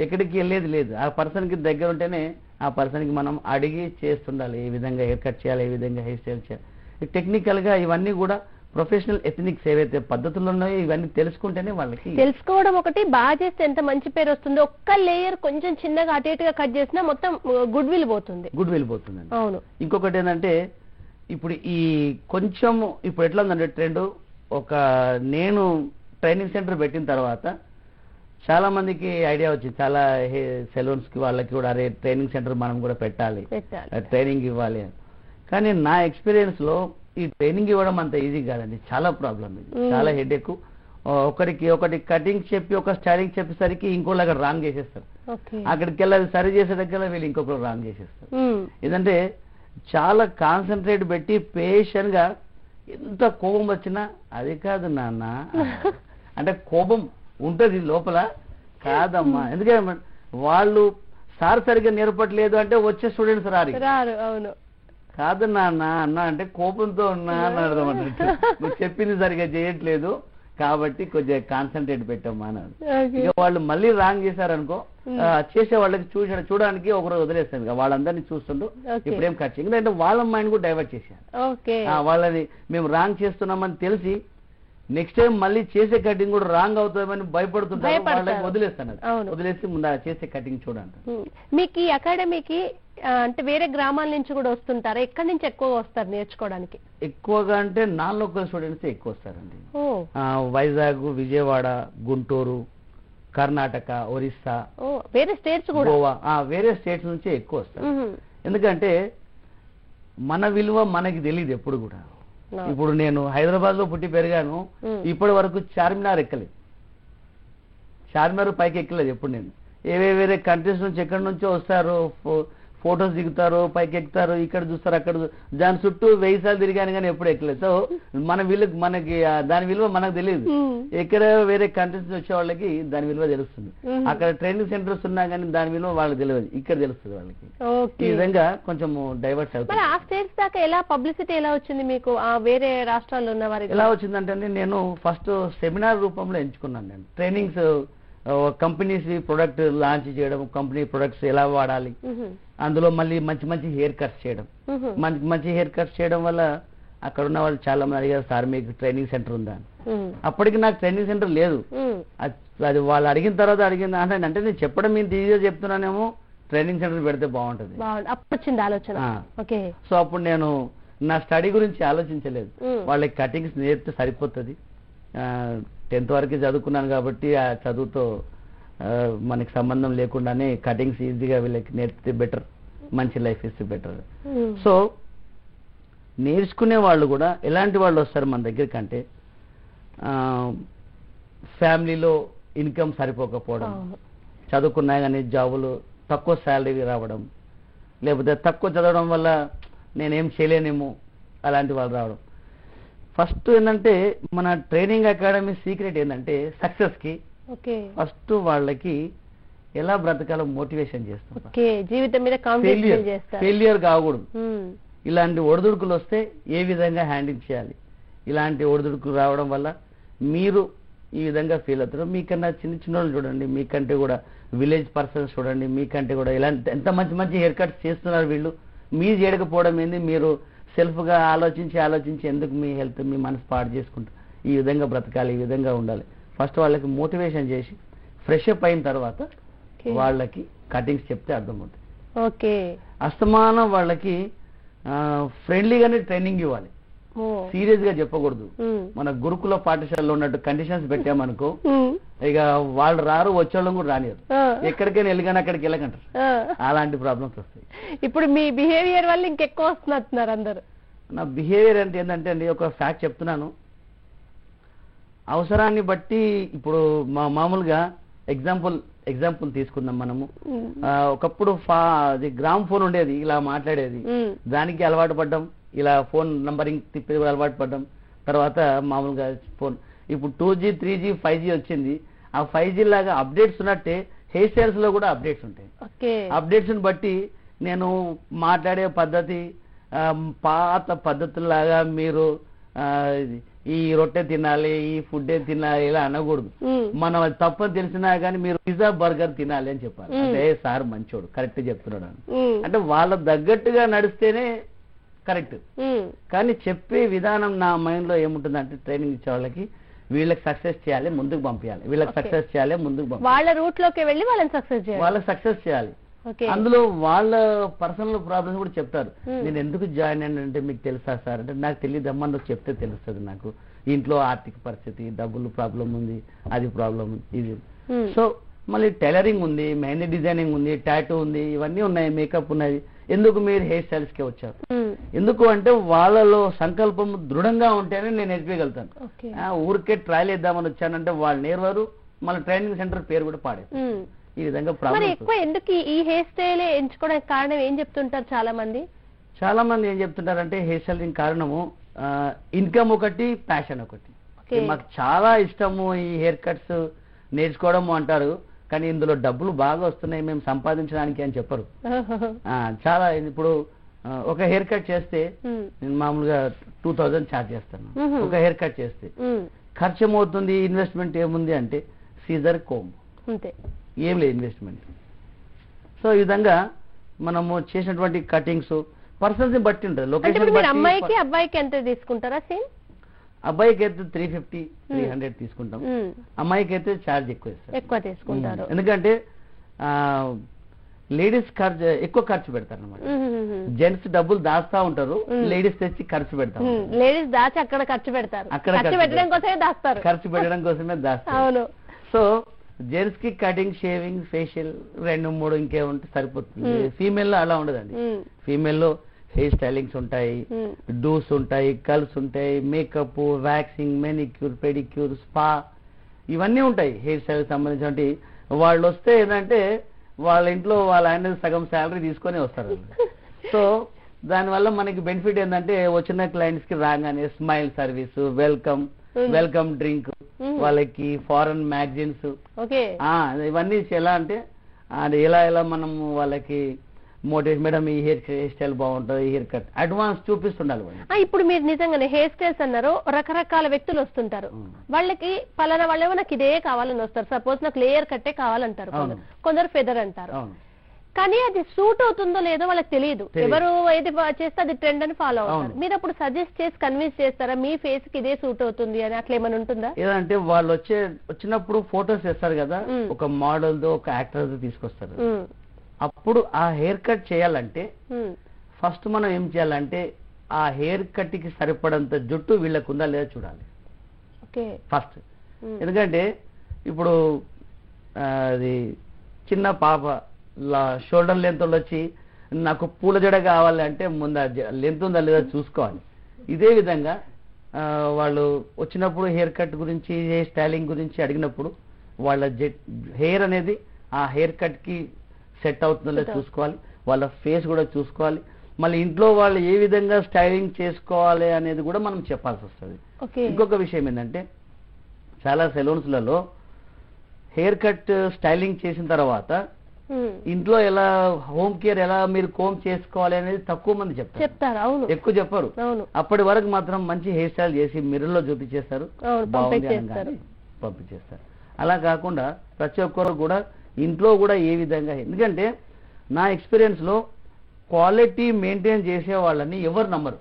Speaker 2: ఎక్కడికి వెళ్ళేది లేదు. ఆ పర్సన్కి దగ్గర ఉంటేనే ఆ పర్సన్కి మనం అడిగి చేస్తుండాలి, ఏ విధంగా హెయిర్ కట్ చేయాలి, ఏ విధంగా హెయిర్ స్టైల్ చేయాలి. టెక్నికల్గా ఇవన్నీ కూడా ప్రొఫెషనల్ ఎథనిక్స్ ఏవైతే పద్ధతులు ఉన్నాయో ఇవన్నీ తెలుసుకుంటేనే వాళ్ళకి
Speaker 1: తెలుసుకోవడం ఒకటి. బాగా చేస్తే ఎంత మంచి పేరు వస్తుందో, ఒక్క లేయర్ కొంచెం చిన్నగా అటు ఇటుగా కట్ చేసినా మొత్తం గుడ్ విల్ పోతుంది. అవును.
Speaker 2: ఇంకొకటి ఏంటంటే ఇప్పుడు ఈ కొంచెం ఇప్పుడు ఎట్లా ఉందంటే ట్రెండ్, నేను ట్రైనింగ్ సెంటర్ పెట్టిన తర్వాత చాలా మందికి ఐడియా వచ్చింది, చాలా సెలూన్స్ కి వాళ్ళకి కూడా అరే ట్రైనింగ్ సెంటర్ మనం కూడా పెట్టాలి, ట్రైనింగ్ ఇవ్వాలి. కానీ నా ఎక్స్పీరియన్స్ లో ఈ ట్రైనింగ్ ఇవ్వడం అంత ఈజీ కాదండి, చాలా ప్రాబ్లం ఇది, చాలా హెడేక్. ఒకటి కటింగ్ చెప్పి ఒక స్టైలింగ్ చెప్పేసరికి ఇంకోళ్ళు అక్కడ రాంగ్ చేసేస్తారు, అక్కడికి వెళ్ళి సరి చేసే దగ్గర వీళ్ళు ఇంకొకరు రాంగ్ చేసేస్తారు. ఏంటంటే చాలా కాన్సన్ట్రేట్ పెట్టి పేషెంట్ గా ఎంత కోపం వచ్చినా అది కాదు నాన్న అంటే కోపం ఉంటది లోపల, కాదమ్మా. ఎందుకంటే వాళ్ళు సార్ సరిగ్గా నేర్పట్లేదు అంటే వచ్చే స్టూడెంట్స్ రారు. కాదు నాన్న అన్న అంటే కోపంతో ఉన్నా అని అర్థం అన్నట్టు. నువ్వు చెప్పింది సరిగా చేయట్లేదు కాబట్టి కొంచెం కాన్సన్ట్రేట్ పెట్టమ్మా అన్నాడు. ఇక వాళ్ళు మళ్ళీ రాంగ్ చేశారనుకో చేసే వాళ్ళకి చూడడానికి ఒకరోజు వదిలేస్తాను, వాళ్ళందరినీ చూస్తుంటూ ఇప్పుడేం కట్ చేయండి అంటే వాళ్ళ మైండ్ కూడా డైవర్ట్ చేశాను. వాళ్ళని మేము రాంగ్ చేస్తున్నామని తెలిసి నెక్స్ట్ టైం మళ్ళీ చేసే కటింగ్ కూడా రాంగ్ అవుతామని భయపడుతుంటారు, వాళ్ళకి వదిలేస్తాను. వదిలేసి ముందు చేసే కటింగ్ చూడండి.
Speaker 1: మీకు ఈ అకాడమీకి అంటే వేరే గ్రామాల నుంచి కూడా వస్తుంటారా? ఎక్కడి నుంచి ఎక్కువగా వస్తారు నేర్చుకోవడానికి?
Speaker 2: ఎక్కువగా అంటే నాన్ లోకల్ స్టూడెంట్స్ ఎక్కువ వస్తారండి. వైజాగ్, విజయవాడ, గుంటూరు, కర్ణాటక, ఒరిస్సా,
Speaker 1: వేరే స్టేట్స్ కూడా,
Speaker 2: గోవా, వేరే స్టేట్స్ నుంచి ఎక్కువ వస్తారు. ఎందుకంటే మన విలువ మనకి తెలియదు ఎప్పుడు కూడా. ఇప్పుడు నేను హైదరాబాద్ లో పుట్టి పెరిగాను, ఇప్పటి వరకు చార్మినార్ ఎక్కలేదు, చార్మినార్ పైకి ఎక్కలేదు ఎప్పుడు నేను. వేరే కంట్రీస్ నుంచి ఎక్కడి నుంచో వస్తారు, ఫొటోస్ దిగుతారు, పైకి ఎక్కుతారు, ఇక్కడ చూస్తారు, అక్కడ దాని చుట్టూ 1000 సార్లు తిరిగాను కానీ ఎప్పుడు ఎక్కలేదు. సో మనకి దాని విలువ మనకు తెలియదు. ఎక్కడ వేరే కంట్రీస్ నుంచి వచ్చే వాళ్ళకి దాని విలువ తెలుస్తుంది. అక్కడ ట్రైనింగ్ సెంటర్స్ ఉన్నా కానీ దాని విలువ వాళ్ళకి తెలియదు, ఇక్కడ తెలుస్తుంది వాళ్ళకి. ఈ విధంగా కొంచెం డైవర్ట్ అవుతుంది.
Speaker 1: ఆ స్టేట్స్ దాకా ఎలా పబ్లిసిటీ ఎలా వచ్చింది మీకు? వేరే రాష్ట్రాల్లో ఉన్న వారికి
Speaker 2: ఎలా వచ్చిందంటే నేను ఫస్ట్ సెమినార్ రూపంలో ఎంచుకున్నాను. నేను ట్రైనింగ్స్, కంపెనీస్ ప్రొడక్ట్ లాంచ్ చేయడం, కంపెనీ ప్రొడక్ట్స్ ఎలా వాడాలి, అందులో మళ్ళీ మంచి మంచి హెయిర్ కట్స్ చేయడం. మంచి హెయిర్ కట్స్ చేయడం వల్ల అక్కడ ఉన్న వాళ్ళు చాలా మంది అడిగారు, సార్ మీకు ట్రైనింగ్ సెంటర్ ఉందా? అప్పటికి నాకు ట్రైనింగ్ సెంటర్ లేదు. అది వాళ్ళు అడిగిన తర్వాత అడిగింది అంటే నేను చెప్పడం మీరు ఈజీగా చెప్తున్నానేమో, ట్రైనింగ్ సెంటర్ పెడితే బాగుంటది. సో అప్పుడు నేను నా స్టడీ గురించి ఆలోచించలేదు, వాళ్ళకి కటింగ్స్ నేర్పితే సరిపోతుంది. 10th వరకు చదువుకున్నాను కాబట్టి ఆ చదువుతో మనకి సంబంధం లేకుండానే కటింగ్స్ ఈజీగా వీళ్ళకి నేర్పితే బెటర్, మంచి లైఫ్ ఇస్తే బెటర్. సో నేర్చుకునే వాళ్ళు కూడా ఎలాంటి వాళ్ళు వస్తారు మన దగ్గరికి అంటే, ఫ్యామిలీలో ఇన్కమ్ సరిపోకపోవడం, చదువుకున్నా కానీ జాబులు తక్కువ శాలరీ రావడం, లేకపోతే తక్కువ చదవడం వల్ల నేనేం చేయలేనేమో అలాంటి వాళ్ళు రావడం. ఫస్ట్ ఏంటంటే మన ట్రైనింగ్ అకాడమీ సీక్రెట్ ఏంటంటే సక్సెస్ కి ఫస్ట్ వాళ్ళకి ఎలా బ్రతకాలో మోటివేషన్ చేస్తాం.
Speaker 1: జీవితం మీద
Speaker 2: ఫెయిల్యూర్ కాకూడదు. ఇలాంటి ఒడిదుడుకులు వస్తే ఏ విధంగా హ్యాండిల్ చేయాలి, ఇలాంటి ఒడిదుడుకులు రావడం వల్ల మీరు ఈ విధంగా ఫీల్ అవుతారు. మీకన్నా చిన్న వాళ్ళు చూడండి, మీకంటే కూడా విలేజ్ పర్సన్స్ చూడండి, మీకంటే కూడా ఇలాంటి ఎంత మంచి హెయిర్ కట్స్ చేస్తున్నారు వీళ్ళు. మీరు చేయకపోవడం ఏంది, మీరు సెల్ఫ్గా ఆలోచించి ఎందుకు మీ హెల్త్, మీ మనసు పాడు చేసుకుంటారు. ఈ విధంగా బ్రతకాలి, ఈ విధంగా ఉండాలి. ఫస్ట్ వాళ్ళకి మోటివేషన్ చేసి ఫ్రెష్ అప్ అయిన తర్వాత వాళ్ళకి కటింగ్స్ చెప్తే అర్థమవుతుంది. అస్తమానం వాళ్ళకి ఫ్రెండ్లీగానే ట్రైనింగ్ ఇవ్వాలి, సీరియస్ గా చెప్పకూడదు. మన గురుకుల పాఠశాలలో ఉన్నట్టు కండిషన్స్ పెట్టామనుకో, ఇక వాళ్ళు రారు, వచ్చేవాళ్ళం కూడా రానియరు, ఎక్కడికైనా వెళ్ళగానే అక్కడికి వెళ్ళకంటారు. అలాంటి ప్రాబ్లమ్స్ వస్తాయి.
Speaker 1: ఇప్పుడు మీ బిహేవియర్ వల్ల ఇంకెక్కువ వస్తున్నారు అందరు.
Speaker 2: నా బిహేవియర్ అంటే ఏంటంటే అండి, ఒక ఫ్యాక్ట్ చెప్తున్నాను. అవసరాన్ని బట్టి ఇప్పుడు మామూలుగా ఎగ్జాంపుల్ తీసుకుందాం మనము. ఒకప్పుడు అది గ్రామ్ ఫోన్ ఉండేది, ఇలా మాట్లాడేది, దానికి అలవాటు పడ్డం, ఇలా ఫోన్ నంబరింగ్ తిప్పేది కూడా అలవాటు పడ్డం. తర్వాత మామూలుగా ఫోన్ ఇప్పుడు 2G 3G 5G వచ్చింది. ఆ 5G లాగా అప్డేట్స్ ఉన్నట్టే హెయిర్ స్టైల్స్ లో కూడా అప్డేట్స్ ఉంటాయి. అప్డేట్స్ బట్టి నేను మాట్లాడే పద్ధతి పాత పద్ధతుల్లాగా మీరు ఈ రొట్టె తినాలి, ఈ ఫుడ్డే తినాలి ఇలా అనకూడదు. మనం అది తప్పని తెలిసినా కానీ మీరు పిజ్జా బర్గర్ తినాలి అని చెప్పాలి. అంటే సార్ మంచోడు కరెక్ట్ చెప్తున్నాడు అంటే వాళ్ళ తగ్గట్టుగా నడిస్తేనే కరెక్ట్. కానీ చెప్పే విధానం నా మైండ్ లో ఏముంటుందంటే, ట్రైనింగ్ ఇచ్చే వాళ్ళకి వీళ్ళకి సక్సెస్ చేయాలి, ముందుకు పంపించాలి, వీళ్ళకి సక్సెస్ చేయాలి, ముందుకు పంపించాలి, వాళ్ళ రూట్ లోకి వెళ్ళి వాళ్ళకి సక్సెస్ చేయాలి. అందులో వాళ్ళ పర్సనల్ ప్రాబ్లమ్స్ కూడా చెప్తారు. నేను ఎందుకు జాయిన్ అయ్యానంటే మీకు తెలుసా సార్ అంటే, నాకు తెలియదమ్మా, నువ్వు చెప్తే తెలుస్తుంది నాకు. ఇంట్లో ఆర్థిక పరిస్థితి, డబ్బులు ప్రాబ్లం ఉంది, అది ప్రాబ్లం ఇది. సో మళ్ళీ టైలరింగ్ ఉంది, మెహందీ డిజైనింగ్ ఉంది, టాటూ ఉంది, ఇవన్నీ ఉన్నాయి, మేకప్ ఉన్నది. ఎందుకు మీరు హెయిర్ స్టైల్స్ కి వచ్చారు? ఎందుకు అంటే వాళ్ళలో సంకల్పం దృఢంగా ఉంటేనే నేను నేర్పించగలుగుతాను. ఊరికే ట్రయల్ ఇద్దామని వచ్చానంటే వాళ్ళు నేర్వరు, మళ్ళీ ట్రైనింగ్ సెంటర్ పేరు కూడా పాడే. ఈ విధంగా
Speaker 1: ఎందుకు ఈ హెయిర్ స్టైల్ ఎంచుకోవడానికి కారణం ఏం చెప్తుంటారు చాలా మంది
Speaker 2: ఏం చెప్తుంటారంటే, హెయిర్ స్టైలింగ్ కారణము ఇన్కమ్ ఒకటి, ప్యాషన్ ఒకటి. మాకు చాలా ఇష్టము ఈ హెయిర్ కట్స్ నేర్చుకోవడము అంటారు, కానీ ఇందులో డబ్బులు బాగా వస్తున్నాయి మేము సంపాదించడానికి అని చెప్పరు. చాలా ఇప్పుడు ఒక హెయిర్ కట్ చేస్తే నేను మామూలుగా 2000 ఛార్జ్ చేస్తాను ఒక హెయిర్ కట్ చేస్తే. ఖర్చు ఏమవుతుంది, ఇన్వెస్ట్మెంట్ ఏముంది అంటే సీజర్ కోమ్,
Speaker 1: అంతే,
Speaker 2: ఏం లేదు ఇన్వెస్ట్మెంట్. సో ఈ విధంగా మనము చేసినటువంటి కటింగ్స్ పర్సన్స్ బట్టి ఉంటుంది, లొకేషన్.
Speaker 1: అమ్మాయికి అబ్బాయికి ఎంత తీసుకుంటారా సేమ్?
Speaker 2: అబ్బాయికి అయితే 350 300 తీసుకుంటాం, అమ్మాయికి అయితే ఛార్జ్ ఎక్కువ
Speaker 1: తీసుకుంటారు.
Speaker 2: ఎందుకంటే లేడీస్ ఖర్చు ఎక్కువ ఖర్చు పెడతారు అనమాట. జెంట్స్ డబ్బులు దాస్తా ఉంటారు, లేడీస్ తెచ్చి ఖర్చు పెడతారు.
Speaker 1: లేడీస్ దాచి అక్కడ ఖర్చు పెడతారు, ఖర్చు పెట్టడం కోసమే దాస్తారు,
Speaker 2: ఖర్చు పెట్టడం కోసమే దాస్తారు.
Speaker 1: అవును.
Speaker 2: సో జెంట్స్ కి కటింగ్, షేవింగ్, ఫేషియల్ 2-3 ఇంకేముంటే సరిపోతుంది. ఫీమేల్ లో అలా ఉండదండి. ఫీమేల్ లో హెయిర్ స్టైలింగ్స్ ఉంటాయి, డూస్ ఉంటాయి, కల్స్ ఉంటాయి, makeup, waxing, manicure, pedicure, spa, ఇవన్నీ ఉంటాయి హెయిర్ స్టైల్ సంబంధించి. వాళ్ళు వస్తే ఏంటంటే వాళ్ళ ఇంట్లో వాళ్ళ ఆయన సగం శాలరీ తీసుకొని వస్తారు. సో దానివల్ల మనకి బెనిఫిట్ ఏంటంటే వచ్చిన క్లయింట్స్ కి రాగానే స్మైల్ సర్వీస్, వెల్కమ్ డ్రింక్, వాళ్ళకి ఫారెన్ మ్యాగజైన్స్, ఇవన్నీ ఎలా అంటే ఎలా మనం వాళ్ళకి మోటివేట్, మేడం ఈ హెయిర్ స్టైల్ బాగుంటుంది, ఈ హెయిర్ కట్ అడ్వాన్స్ చూపిస్తుండాలి.
Speaker 1: ఇప్పుడు మీరు నిజంగానే హెయిర్ స్టైల్స్ అన్నారు, రకరకాల వ్యక్తులు వస్తుంటారు, వాళ్ళకి పలానా వాళ్ళేమో నాకు ఇదే కావాలని వస్తారు. సపోజ్ నాకు లేయర్ కట్టే కావాలంటారు, కొందరు ఫెదర్ అంటారు. కానీ అది సూట్ అవుతుందో లేదో వాళ్ళకి తెలియదు, ఎవరు ఏది చేస్తే అది ట్రెండ్ అని ఫాలో అవుతారు. మీరు అప్పుడు సజెస్ట్ చేసి కన్విన్స్ చేస్తారా మీ ఫేస్ కి ఇదే సూట్ అవుతుంది అని, అట్లా ఏమైనా ఉంటుందా?
Speaker 2: ఏదంటే వాళ్ళు వచ్చినప్పుడు ఫోటోస్ వేస్తారు కదా, ఒక మోడల్ తో ఒక యాక్టర్ తో తీసుకొస్తారు. అప్పుడు ఆ హెయిర్ కట్ చేయాలంటే ఫస్ట్ మనం ఏం చేయాలంటే ఆ హెయిర్ కట్ కి సరిపడంత జుట్టు వీళ్ళకు ఉందా లేదా చూడాలి ఫస్ట్. ఎందుకంటే ఇప్పుడు అది చిన్న పాప షోల్డర్ లెంత్ వచ్చి నాకు పూల జడ కావాలి అంటే ముందు లెంత్ ఉందా లేదా చూసుకోవాలి. ఇదే విధంగా వాళ్ళు వచ్చినప్పుడు హెయిర్ కట్ గురించి, హెయిర్ స్టైలింగ్ గురించి అడిగినప్పుడు వాళ్ళ హెయిర్ అనేది ఆ హెయిర్ కట్ కి సెట్ అవుతుందో చూసుకోవాలి, వాళ్ళ ఫేస్ కూడా చూసుకోవాలి. మళ్ళీ ఇంట్లో వాళ్ళు ఏ విధంగా స్టైలింగ్ చేసుకోవాలి అనేది కూడా మనం చెప్పాల్సి వస్తుంది. ఇంకొక విషయం ఏంటంటే చాలా సెలూన్స్లలో హెయిర్ కట్ స్టైలింగ్ చేసిన తర్వాత ఇంట్లో ఎలా హోమ్ కేర్ ఎలా మీరు కోమ్ చేసుకోవాలి అనేది తక్కువ మంది చెప్తారు, ఎక్కువ చెప్పరు. అప్పటి వరకు మాత్రం మంచి హెయిర్ స్టైల్ చేసి మిర్రర్ లో చూపించేస్తారు, పంపించేస్తారు. అలా కాకుండా ప్రతి ఒక్కరు కూడా ఇంట్లో కూడా ఏ విధంగా, ఎందుకంటే నా ఎక్స్పీరియన్స్ లో క్వాలిటీ మెయింటైన్ చేసే వాళ్ళని ఎవరు నమ్మరు.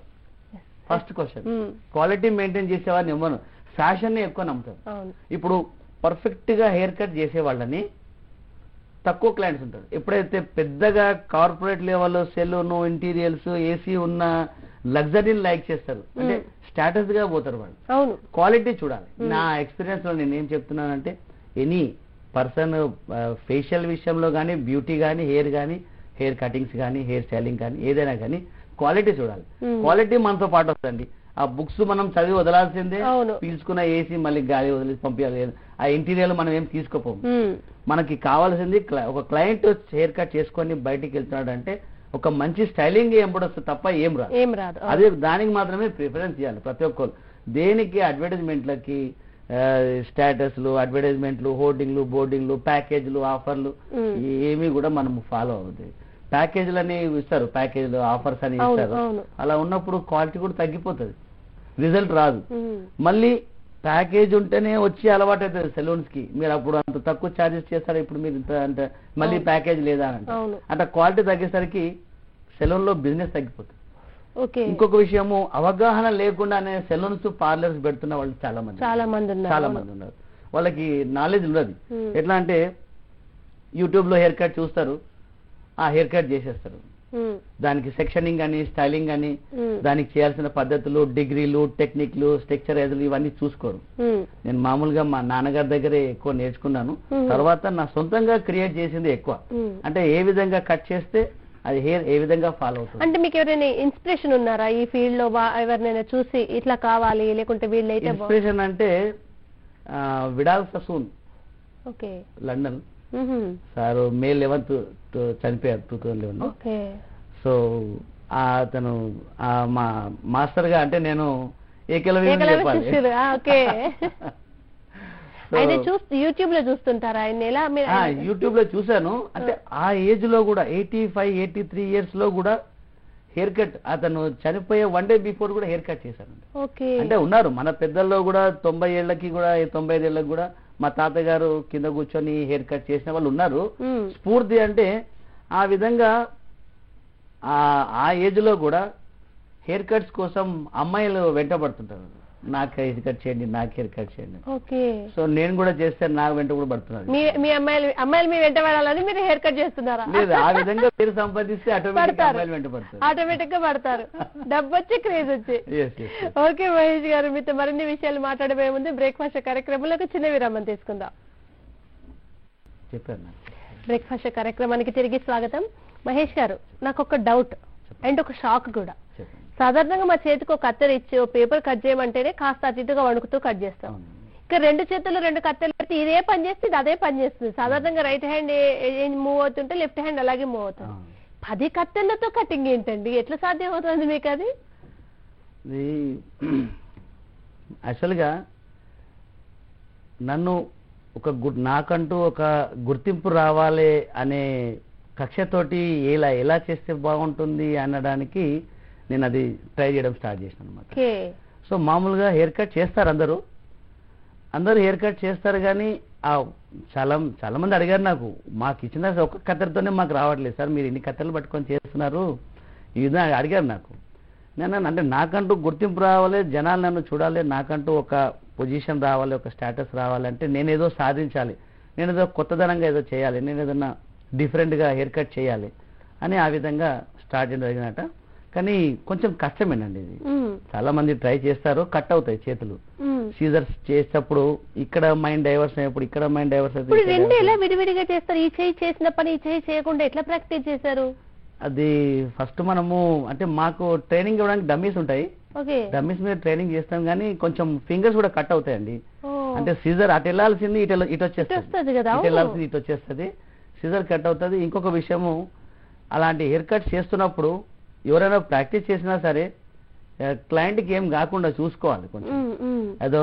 Speaker 2: ఫస్ట్ క్వశ్చన్, క్వాలిటీ మెయింటైన్ చేసే వాళ్ళని ఎవరు, ఫ్యాషన్ ని ఎక్కువ నమ్ముతారు. ఇప్పుడు పర్ఫెక్ట్ గా హెయిర్ కట్ చేసే వాళ్ళని తక్కువ క్లయింట్స్ ఉంటారు. ఎప్పుడైతే పెద్దగా కార్పొరేట్ లెవెల్ సెలూన్, ఇంటీరియల్స్, ఏసీ ఉన్న లగ్జరీని లైక్ చేస్తారు, అంటే స్టేటస్ గా పోతారు వాళ్ళు. క్వాలిటీ చూడాలి. నా ఎక్స్పీరియన్స్ లో నేను ఏం చెప్తున్నానంటే ఎనీ పర్సన్ ఫేషియల్ విషయంలో కానీ, బ్యూటీ కానీ, హెయిర్ కటింగ్స్ కానీ, హెయిర్ స్టైలింగ్ కానీ, ఏదైనా కానీ క్వాలిటీ చూడాలి. క్వాలిటీ మనతో పాటు వస్తుంది. ఆ బుక్స్ మనం చదివి వదలాల్సిందే, పీల్చుకున్న ఏసీ మళ్ళీ గాలి వదిలేసి పంపించాలి. ఆ ఇంటీరియర్ మనం ఏం తీసుకోపోము. మనకి కావాల్సింది ఒక క్లయింట్ హెయిర్ కట్ చేసుకొని బయటికి వెళ్తున్నాడు అంటే ఒక మంచి స్టైలింగ్ ఎంపడొస్తుంది తప్ప ఏం రాదు. అదే దానికి మాత్రమే ప్రిఫరెన్స్ ఇవ్వాలి ప్రతి ఒక్కరు. దేనికి అడ్వర్టైజ్మెంట్లకి, స్టేటస్లు, అడ్వర్టైజ్మెంట్లు, హోర్డింగ్లు, బోర్డింగ్లు, ప్యాకేజ్లు, ఆఫర్లు ఏమీ కూడా మనం ఫాలో అవుతుంది. ప్యాకేజీలు అని ఇస్తారు, ప్యాకేజీలు, ఆఫర్స్ అని ఇస్తారు. అలా ఉన్నప్పుడు క్వాలిటీ కూడా తగ్గిపోతుంది, రిజల్ట్ రాదు. మళ్ళీ ప్యాకేజ్ ఉంటేనే వచ్చి అలవాటు అవుతుంది సెలూన్స్ కి. మీరు అప్పుడు అంత తక్కువ ఛార్జెస్ చేస్తారు, ఇప్పుడు మీరు ఇంత అంటే మళ్ళీ ప్యాకేజ్ లేదా అంటే అట్లా క్వాలిటీ తగ్గేసరికి సెలూన్ లో బిజినెస్ తగ్గిపోతుంది. ఇంకొక విషయము, అవగాహన లేకుండానే సెలూన్స్, పార్లర్స్ పెడుతున్న వాళ్ళు చాలా మంది ఉన్నారు. వాళ్ళకి నాలెడ్జ్ ఉండదు. ఎట్లా అంటే యూట్యూబ్ లో హెయిర్ కట్ చూస్తారు, ఆ హెయిర్ కట్ చేసేస్తారు. దానికి సెక్షనింగ్ అని, స్టైలింగ్ అని, దానికి చేయాల్సిన పద్ధతులు, డిగ్రీలు, టెక్నిక్లు, స్ట్రక్చరైజ్లు ఇవన్నీ చూసుకోరు. నేను మామూలుగా మా నాన్నగారి దగ్గరే ఎక్కువ నేర్చుకున్నాను. తర్వాత నా సొంతంగా క్రియేట్ చేసింది ఎక్కువ. అంటే ఏ విధంగా కట్ చేస్తే అది హెయిర్ ఏ విధంగా ఫాలో అవుతుంది.
Speaker 1: అంటే మీకు ఎవరైనా ఇన్స్పిరేషన్ ఉన్నారా ఈ ఫీల్డ్ లో? ఎవరినైనా చూసి ఇట్లా కావాలి లేకుంటే వీళ్ళైతే?
Speaker 2: ఇన్స్పిరేషన్ అంటే విడాల్ ససూన్, లండన్ సార్, మే 11th చనిపోయారు 2011. సో అతను మా మాస్టర్ గా, అంటే నేను
Speaker 1: యూట్యూబ్ లో చూస్తుంటారా ఆయన?
Speaker 2: యూట్యూబ్ లో చూశాను. అంటే ఆ ఏజ్ లో కూడా 85, 83 ఇయర్స్ లో కూడా హెయిర్ కట్ అతను చనిపోయే 1 day బిఫోర్ కూడా హెయిర్ కట్ చేశాను.
Speaker 1: ఓకే.
Speaker 2: అంటే ఉన్నారు మన పెద్దల్లో కూడా 90 ఏళ్ళకి కూడా 95 ఏళ్ళకి కూడా మా తాతగారు కింద కూర్చొని హెయిర్ కట్ చేసిన వాళ్ళు ఉన్నారు. స్ఫూర్తి అంటే ఆ విధంగా ఆ ఏజ్ లో కూడా హెయిర్ కట్స్ కోసం అమ్మాయిలు వెంటబడుతుంటారు. నాకు హెయిర్ కట్ చేయండి, నాకు హెయిర్ కట్ చేయండి.
Speaker 1: ఓకే.
Speaker 2: సో నేను కూడా చేస్తే నాకు వెంట కూడా పడుతున్నారు.
Speaker 1: మీ అమ్మాయిలు మీ వెంట పడాలని మీరు హెయిర్ కట్ చేస్తున్నారా?
Speaker 2: లేదు, ఆ విధంగా పేరు సంపాదిస్తే ఆటోమేటిక్ అమ్మాయిలు వెంట పడతారు.
Speaker 1: ఆటోమేటిక్ గా పడతారు, డబ్బు వచ్చి క్రేజ్ వచ్చి. ఓకే మహేష్ గారు, మీతో మరిన్ని విషయాలు మాట్లాడబోయే ముందు బ్రేక్ఫాస్ట్ కార్యక్రమంలో ఒక చిన్న విరామం తీసుకుందాం.
Speaker 2: చెప్పాను.
Speaker 1: బ్రేక్ఫాస్ట్ కార్యక్రమానికి తిరిగి స్వాగతం. మహేష్ గారు, నాకు ఒక డౌట్ అండ్ ఒక షాక్ కూడా. సాధారణంగా మా చేతికి ఒక కత్తెర ఇచ్చి పేపర్ కట్ చేయమంటేనే కాస్త అటు ఇటుగా వణుకుతూ కట్ చేస్తాం. ఇక 2 చేతుల్లో 2 కత్తెరలు పెడితే ఇదే పని చేస్తే ఇది అదే పని చేస్తుంది. సాధారణంగా రైట్ హ్యాండ్ మూవ్ అవుతుంటే లెఫ్ట్ హ్యాండ్ అలాగే మూవ్ అవుతుంది. 10 కత్తెరలతో కటింగ్ ఏంటండి, ఎట్లా సాధ్యం అవుతుంది మీకు అది?
Speaker 2: యాక్చువల్గా నన్ను నాకంటూ ఒక గుర్తింపు రావాలి అనే కక్షతోటి ఎలా చేస్తే బాగుంటుంది అనడానికి నేను అది ట్రై చేయడం స్టార్ట్ చేశాను అనమాట. సో మామూలుగా హెయిర్ కట్ చేస్తారు అందరూ హెయిర్ కట్ చేస్తారు, కానీ చాలా మంది అడిగారు నాకు, మాకు ఇచ్చిన ఒక కత్తెరతోనే మాకు రావట్లేదు సార్, మీరు ఇన్ని కత్తెరలు పట్టుకొని చేస్తున్నారు, ఈ విధంగా అడిగారు నాకు. నేను అంటే నాకంటూ గుర్తింపు రావాలి, జనాలు నన్ను చూడాలి, నాకంటూ ఒక పొజిషన్ రావాలి, ఒక స్టేటస్ రావాలంటే నేనేదో సాధించాలి, నేనేదో కొత్తదనంగా ఏదో చేయాలి, నేను ఏదన్నా డిఫరెంట్గా హెయిర్ కట్ చేయాలి అని ఆ విధంగా స్టార్ట్ చేయడం జరిగినట్ట. కానీ కొంచెం కష్టమేనండి ఇది. చాలా మంది ట్రై చేస్తారు, కట్ అవుతాయి చేతులు. సీజర్స్ చేసేటప్పుడు ఇక్కడ మైండ్ డైవర్స్ అయినప్పుడు ఇక్కడ మైండ్ డైవర్స్
Speaker 1: అయితే రెండు ఎలా విడివిడిగా చేస్తారు? ఈ చేయి చేసిన పని ఈ చేయి చేయకుండా ఎట్లా ప్రాక్టీస్ చేశారు?
Speaker 2: అది ఫస్ట్ మనము అంటే మాకు ట్రైనింగ్ ఇవ్వడానికి డమ్మీస్ ఉంటాయి. డమ్మీస్ మీద ట్రైనింగ్ చేస్తాం, కానీ కొంచెం ఫింగర్స్ కూడా కట్ అవుతాయండి. అంటే సీజర్ అటు వెళ్ళాల్సింది ఇటు వచ్చేస్తుంది, ఇటు వెళ్ళాల్సింది ఇటు వచ్చేస్తుంది, సీజర్ కట్ అవుతుంది. ఇంకొక విషయము, అలాంటి హెయిర్ కట్ చేస్తున్నప్పుడు ఎవరైనా ప్రాక్టీస్ చేసినా సరే క్లయింట్కి ఏం కాకుండా చూసుకోవాలి కొంచెం. ఏదో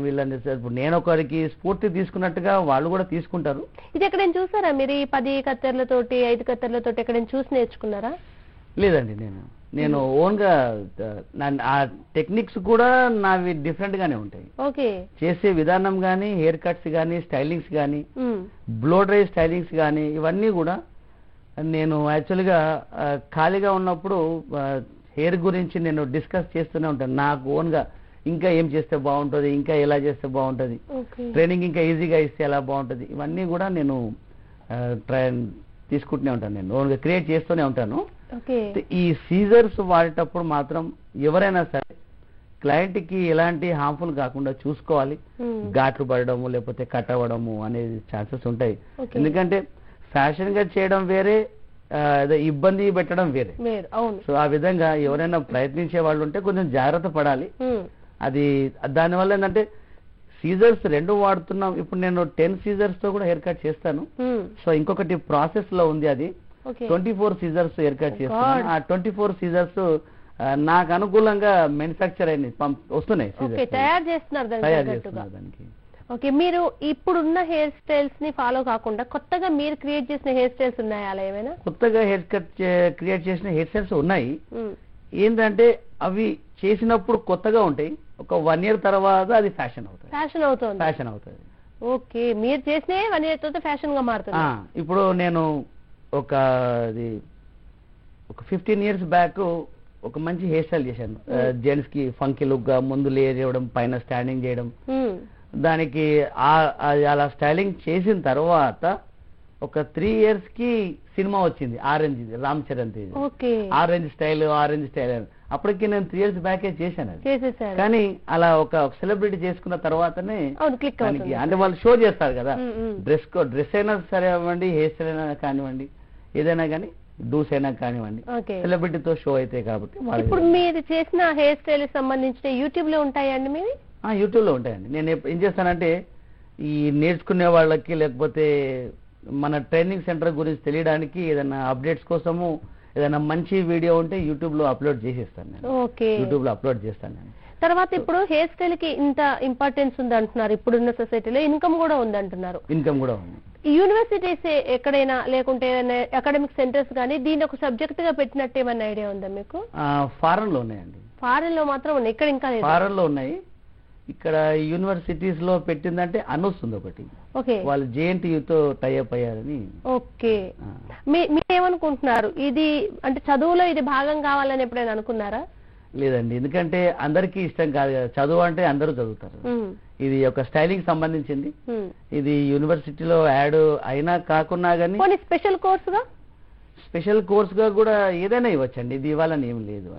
Speaker 2: వీళ్ళని ఇప్పుడు నేను ఒకరికి స్ఫూర్తి తీసుకున్నట్టుగా వాళ్ళు కూడా తీసుకుంటారు.
Speaker 1: ఇది ఎక్కడైనా చూసారా మీరు? 10 కత్తెరలతోటి 5 కత్తెరలతోటి ఎక్కడైనా చూసి నేర్చుకున్నారా?
Speaker 2: లేదండి, నేను ఓన్ గా ఆ టెక్నిక్స్ కూడా నావి డిఫరెంట్ గానే ఉంటాయి.
Speaker 1: ఓకే.
Speaker 2: చేసే విధానం గానీ, హెయిర్ కట్స్ గానీ, స్టైలింగ్స్ గానీ, బ్లో డ్రై స్టైలింగ్స్ గానీ, ఇవన్నీ కూడా నేను యాక్చువల్గా ఖాళీగా ఉన్నప్పుడు హెయిర్ గురించి నేను డిస్కస్ చేస్తూనే ఉంటాను. నాకు ఓన్గా ఇంకా ఏం చేస్తే బాగుంటుంది, ఇంకా ఎలా చేస్తే బాగుంటుంది, ట్రైనింగ్ ఇంకా ఈజీగా ఇస్తే ఎలా బాగుంటుంది, ఇవన్నీ కూడా నేను తీసుకుంటూనే ఉంటాను. నేను ఓన్గా క్రియేట్ చేస్తూనే ఉంటాను. ఈ సీజర్స్ వాడేటప్పుడు మాత్రం ఎవరైనా సరే క్లయింట్కి ఎలాంటి హార్మ్ఫుల్ కాకుండా చూసుకోవాలి. ఘాట్లు పడడము లేకపోతే కట్ అవ్వడము అనేది ఛాన్సెస్ ఉంటాయి. ఎందుకంటే ఫ్యాషన్ గా చేయడం వేరే, ఇబ్బంది పెట్టడం వేరే. సో ఆ విధంగా ఎవరైనా ప్రయత్నించే వాళ్ళు ఉంటే కొంచెం జాగ్రత్త పడాలి. అది దానివల్ల ఏంటంటే సీజర్స్ 2 వాడుతున్నాం. ఇప్పుడు నేను 10 సీజర్స్ తో కూడా హెయిర్ కట్ చేస్తాను. సో ఇంకొకటి ప్రాసెస్ లో ఉంది, అది 24 సీజర్స్ హెయిర్ కట్ చేస్తాను. ఆ 24 సీజర్స్ నాకు అనుకూలంగా మ్యానుఫ్యాక్చర్ అయిన వస్తున్నాయి,
Speaker 1: తయారు చేస్తున్నారు దానికి. ఓకే. మీరు ఇప్పుడున్న హెయిర్ స్టైల్స్ ని ఫాలో కాకుండా కొత్తగా మీరు క్రియేట్ చేసిన హెయిర్ స్టైల్స్ ఉన్నాయా అలా ఏమైనా?
Speaker 2: కొత్తగా హెయిర్ కట్ క్రియేట్ చేసిన హెయిర్ స్టైల్స్ ఉన్నాయి. ఏంటంటే అవి చేసినప్పుడు కొత్తగా ఉంటాయి, ఒక 1 year తర్వాత అది ఫ్యాషన్ అవుతుంది.
Speaker 1: ఓకే. మీరు చేసిన 1 year తర్వాత ఫ్యాషన్ గా మారుతుంది.
Speaker 2: ఇప్పుడు నేను ఒక 15 years బ్యాక్ ఒక మంచి హెయిర్ స్టైల్ చేశాను. జెంట్స్ కి ఫంకీ లుక్ గా ముందు లేయర్ చేయడం, పైన స్టాండింగ్ చేయడం. దానికి అలా స్టైలింగ్ చేసిన తర్వాత ఒక 3 years కి సినిమా వచ్చింది, orange, Ram Charan Tej, orange style అప్పటికి నేను 3 years బ్యాకే చేశాను అది. కానీ అలా ఒక సెలబ్రిటీ చేసుకున్న తర్వాతనే దానికి అంటే వాళ్ళు షో చేస్తారు కదా, డ్రెస్ అయినా సరే అవ్వండి, హెయిర్ స్టైల్ అయినా కానివ్వండి, ఏదైనా కానీ డూస్ అయినా కానివ్వండి, సెలబ్రిటీతో షో అయితే కాబట్టి.
Speaker 1: ఇప్పుడు మీరు చేసిన హెయిర్ స్టైల్ సంబంధించిన యూట్యూబ్ లో ఉంటాయండి మీవి?
Speaker 2: యూట్యూబ్ లో ఉంటాయండి. నేను ఏం చేస్తానంటే ఈ నేర్చుకునే వాళ్ళకి లేకపోతే మన ట్రైనింగ్ సెంటర్ గురించి తెలియడానికి ఏదైనా అప్డేట్స్ కోసము ఏదైనా మంచి వీడియో ఉంటే యూట్యూబ్ లో అప్లోడ్ చేసేస్తాను నేను. యూట్యూబ్ లో అప్లోడ్ చేస్తాను నేను.
Speaker 1: తర్వాత ఇప్పుడు హెయిర్ స్టైల్ కి ఇంత ఇంపార్టెన్స్ ఉంది అంటున్నారు, ఇప్పుడున్న సొసైటీలో ఇన్కమ్ కూడా ఉంది అంటున్నారు.
Speaker 2: ఇన్కమ్ కూడా ఉంది.
Speaker 1: యూనివర్సిటీస్ ఎక్కడైనా లేకుంటే అకాడమిక్ సెంటర్స్ కానీ దీన్ని ఒక సబ్జెక్ట్ గా పెట్టినట్టు ఏమన్నా ఐడియా ఉందా మీకు?
Speaker 2: ఫారెన్ లో ఉన్నాయండి.
Speaker 1: ఫారెన్ లో మాత్రం ఉన్నాయి, ఇక్కడ ఇంకా లేదు.
Speaker 2: ఫారెన్ లో ఉన్నాయి. ఇక్కడ యూనివర్సిటీస్ లో పెట్టిందంటే అనొస్తుంది ఒకటి,
Speaker 1: ఓకే,
Speaker 2: వాళ్ళు జేఎన్టీయూతో టైఅప్ అయ్యారని.
Speaker 1: ఓకే, మీరేమనుకుంటున్నారు? ఇది అంటే చదువులో ఇది భాగం కావాలని ఎప్పుడైనా అనుకున్నారా?
Speaker 2: లేదండి, ఎందుకంటే అందరికీ ఇష్టం కాదు కదా, చదువు అంటే అందరూ చదువుతారు. ఇది ఒక స్టైలింగ్ సంబంధించింది. ఇది యూనివర్సిటీలో యాడ్ అయినా కాకున్నా గానీ స్పెషల్ కోర్స్ గా కూడా ఏదైనా ఇవ్వచ్చండి. ఇది ఇవ్వాలని ఏం లేదు.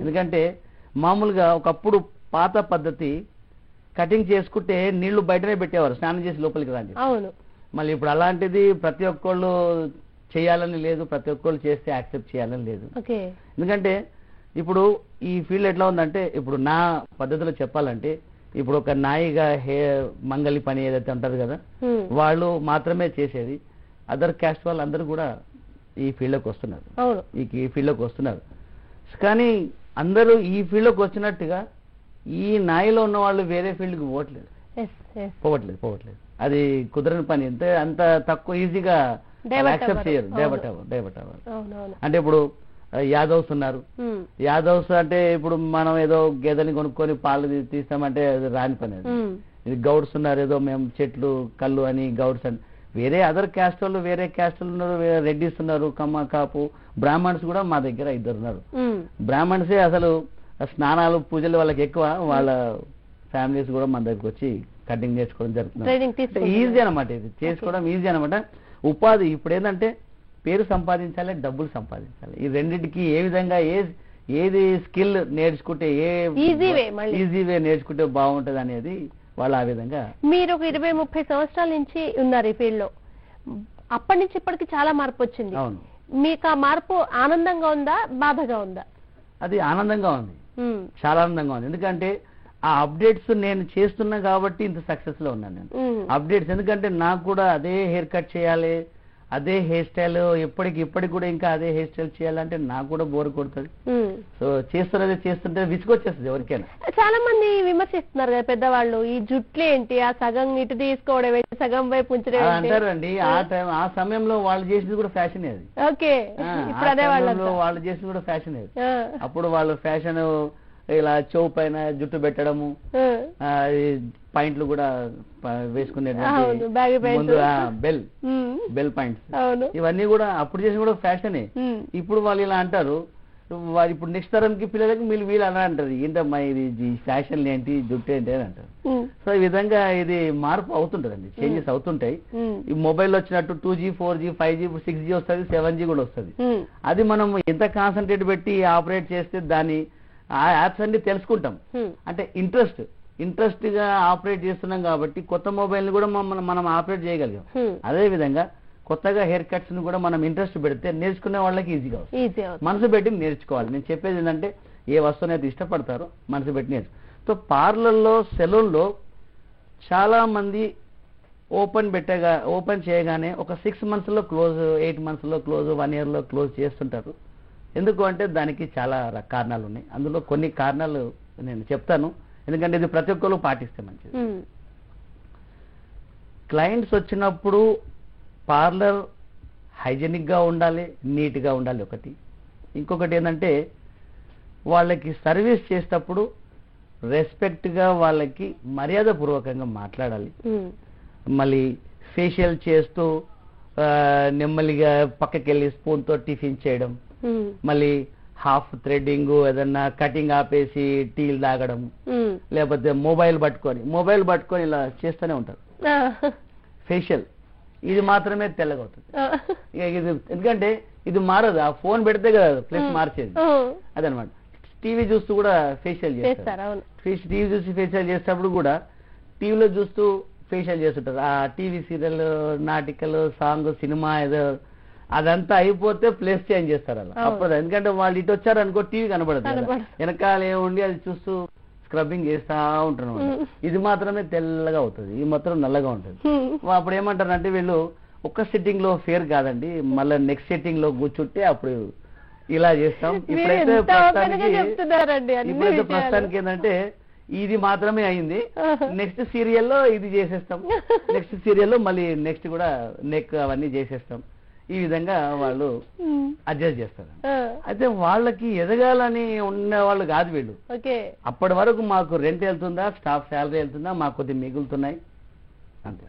Speaker 2: ఎందుకంటే మామూలుగా ఒకప్పుడు పాత పద్ధతి కటింగ్ చేసుకుంటే నీళ్లు బయటనే పెట్టేవారు, స్నానం చేసి లోపలికి రాని.
Speaker 1: అవును.
Speaker 2: మళ్ళీ ఇప్పుడు అలాంటిది ప్రతి ఒక్కళ్ళు చేయాలని లేదు, ప్రతి ఒక్కళ్ళు చేస్తే యాక్సెప్ట్ చేయాలని లేదు. ఎందుకంటే ఇప్పుడు ఈ ఫీల్డ్ ఎట్లా ఉందంటే, ఇప్పుడు నా పద్ధతిలో చెప్పాలంటే, ఇప్పుడు ఒక నాయిగా మంగళి పని ఏదైతే ఉంటారు కదా, వాళ్ళు మాత్రమే చేసేది. అదర్ క్యాస్ట్ వాళ్ళు అందరూ కూడా ఈ ఫీల్డ్లోకి వస్తున్నారు, ఈ ఫీల్డ్లోకి వస్తున్నారు. కానీ అందరూ ఈ ఫీల్డ్లోకి వచ్చినట్టుగా ఈ నాయిలో ఉన్న వాళ్ళు వేరే ఫీల్డ్కి పోవట్లేదు. అది కుదరని పని. అంత తక్కువ ఈజీగా యాక్సెప్ట్ చేయరు, డైవర్ట్ అవ్వాలి. అంటే ఇప్పుడు యాదవ్స్ ఉన్నారు. యాదవ్స్ అంటే ఇప్పుడు మనం ఏదో గేదెని కొనుక్కొని పాలు తీస్తామంటే అది రాని పని. అది ఇది గౌడ్స్ ఉన్నారు, ఏదో మేము చెట్లు కళ్ళు అని గౌడ్స్ అని. వేరే అదర్ క్యాస్ట్ వాళ్ళు వేరే క్యాస్ట్ వాళ్ళు ఉన్నారు, రెడ్డిస్ ఉన్నారు, కమ్మ కాపు. బ్రాహ్మణ్స్ కూడా మా దగ్గర 2 ఉన్నారు. బ్రాహ్మణ్సే అసలు స్నానాలు పూజలు వాళ్ళకి ఎక్కువ. వాళ్ళ ఫ్యామిలీస్ కూడా మన దగ్గరకు వచ్చి కటింగ్ చేసుకోవడం జరుగుతుంది. ఈజీ అనమాట, ఇది చేసుకోవడం ఈజీ అనమాట. ఉపాధి ఇప్పుడు ఏంటంటే పేరు సంపాదించాలి, డబ్బులు సంపాదించాలి. ఈ రెండింటికి ఏ విధంగా ఏది స్కిల్ నేర్చుకుంటే, ఈజీ వే నేర్చుకుంటే బాగుంటది అనేది వాళ్ళు ఆ విధంగా.
Speaker 1: మీరు ఒక 20-30 సంవత్సరాల నుంచి ఉన్నారు ఈ ఫీల్డ్ లో. అప్పటి నుంచి ఇప్పటికి చాలా మార్పు వచ్చింది.
Speaker 2: అవును.
Speaker 1: మీకు ఆ మార్పు ఆనందంగా ఉందా, బాధగా ఉందా?
Speaker 2: అది ఆనందంగా ఉంది, చాలా ఆనందంగా ఉంది. ఎందుకంటే ఆ అప్డేట్స్ నేను చేస్తున్నా కాబట్టి ఇంత సక్సెస్ లో ఉన్నాను నేను. అప్డేట్స్ ఎందుకంటే నాకు కూడా అదే హెయిర్ కట్ చేయాలి, అదే హెయిర్ స్టైల్ ఇప్పటికి కూడా ఇంకా అదే హెయిర్ స్టైల్ చేయాలంటే నాకు కూడా బోర్ కొడుతుంది. సో చేస్తుంటే విసుగొచ్చేస్తుంది ఎవరికైనా.
Speaker 1: చాలా మంది విమర్శిస్తున్నారు కదా పెద్దవాళ్ళు, ఈ జుట్లు ఏంటి, ఆ సగం ఇటు తీసుకోవడం ఏంటి, సగం వైపు ఉంచడం
Speaker 2: అంటారు అండి. ఆ సమయంలో వాళ్ళు చేసింది కూడా ఫ్యాషన్ అది.
Speaker 1: ఓకే,
Speaker 2: వాళ్ళు చేసింది కూడా ఫ్యాషన్ అది. అప్పుడు వాళ్ళు ఫ్యాషన్ ఇలా చెవు పైన జుట్టు పెట్టడము, పాయింట్లు కూడా వేసుకునేటువంటి ముందు బెల్ పాయింట్స్, ఇవన్నీ కూడా అప్పుడు చేసిన కూడా ఫ్యాషనే. ఇప్పుడు వాళ్ళు ఇలా అంటారు. ఇప్పుడు నెక్స్ట్ తరంకి పిల్లలకి వీళ్ళు అలా అంటారు, ఏంటమ్మా ఇది ఫ్యాషన్ ఏంటి, జుట్టు ఏంటి అని అంటారు. సో ఈ విధంగా ఇది మార్పు అవుతుంటదండి, చేంజెస్ అవుతుంటాయి. ఈ మొబైల్ వచ్చినట్టు 2G 4G 5G 6G వస్తుంది, 7G కూడా వస్తుంది. అది మనం ఎంత కాన్సన్ట్రేట్ పెట్టి ఆపరేట్ చేస్తే దాన్ని ఆ యాప్స్ అన్ని తెలుసుకుంటాం. అంటే ఇంట్రెస్ట్ గా ఆపరేట్ చేస్తున్నాం కాబట్టి కొత్త మొబైల్ ని కూడా మనం ఆపరేట్ చేయగలిగాం. అదే విధంగా కొత్తగా హెయిర్ కట్స్ ని కూడా మనం ఇంట్రెస్ట్ పెడితే నేర్చుకునే వాళ్ళకి ఈజీగా వస్తుంది. మనసు పెట్టి నేర్చుకోవాలి. నేను చెప్పేది ఏంటంటే, ఏ వస్తువుని అయితే ఇష్టపడతారో మనసు పెట్టి సో పార్లర్లో, సెలూన్లో చాలా మంది ఓపెన్ చేయగానే ఒక 6 months లో క్లోజ్, 8 months లో క్లోజ్, 1 year లో క్లోజ్ చేస్తుంటారు. ఎందుకు అంటే దానికి చాలా కారణాలు ఉన్నాయి. అందులో కొన్ని కారణాలు నేను చెప్తాను, ఎందుకంటే ఇది ప్రతి ఒక్కరు పాటిస్తే మంచిది. క్లయింట్స్ వచ్చినప్పుడు పార్లర్ హైజెనిక్ గా ఉండాలి, నీట్ గా ఉండాలి ఒకటి. ఇంకొకటి ఏంటంటే వాళ్ళకి సర్వీస్ చేసేటప్పుడు రెస్పెక్ట్ గా వాళ్ళకి మర్యాద పూర్వకంగా మాట్లాడాలి. మళ్ళీ ఫేషియల్ చేస్తూ నెమ్మదిగా పక్కకెళ్ళి స్పూన్ తో టిఫిన్ చేయడం, మళ్ళీ హాఫ్ థ్రెడ్డింగ్, ఏదన్నా కటింగ్ ఆపేసి టీలు తాగడం, లేకపోతే మొబైల్ పట్టుకొని ఇలా చేస్తూనే ఉంటారు. ఫేషియల్ ఇది మాత్రమే తెల్లగా అవుతుంది. ఇది ఎందుకంటే ఇది మారదు, ఆ ఫోన్ పెడితే కదా ప్లేస్ మార్చేది. అదనమాట. టీవీ చూస్తూ కూడా ఫేషియల్ చేస్తారు. టీవీ చూసి ఫేషియల్ చేసేటప్పుడు కూడా టీవీలో చూస్తూ ఫేషియల్ చేస్తుంటారు. ఆ టీవీ సీరియల్, నాటికలు, సాంగ్, సినిమా ఏదో అదంతా అయిపోతే ప్లేస్ చేంజ్ చేస్తారు అలా. అప్పుడు ఎందుకంటే వాళ్ళు ఇటు వచ్చారు అనుకో టీవీ కనబడదు, వెనకాల ఏముండి అది చూస్తూ స్క్రబ్బింగ్ చేస్తా ఉంటారు. ఇది మాత్రమే తెల్లగా అవుతుంది, ఇది మాత్రం నల్లగా ఉంటుంది. అప్పుడు ఏమంటారంటే వీళ్ళు ఒక్క సిట్టింగ్ లో ఫేర్ కాదండి, మళ్ళీ నెక్స్ట్ సిట్టింగ్ లో కూర్చుంటే అప్పుడు ఇలా చేస్తాం. ఇప్పుడైతే ప్రస్తుతానికి ఏంటంటే ఇది మాత్రమే అయింది, నెక్స్ట్ సీరియల్లో ఇది చేసేస్తాం, నెక్స్ట్ సీరియల్లో మళ్ళీ నెక్స్ట్ కూడా నెక్ అవన్నీ చేసేస్తాం. ఈ విధంగా వాళ్ళు అడ్జస్ట్ చేస్తారు. అయితే వాళ్ళకి ఎదగాలని ఉన్న వాళ్ళు కాదు వీళ్ళు. అప్పటి వరకు మాకు రెంట్ వెళ్తుందా, స్టాఫ్ శాలరీ వెళ్తుందా, మాకు కొద్ది మిగులుతున్నాయి అంతే.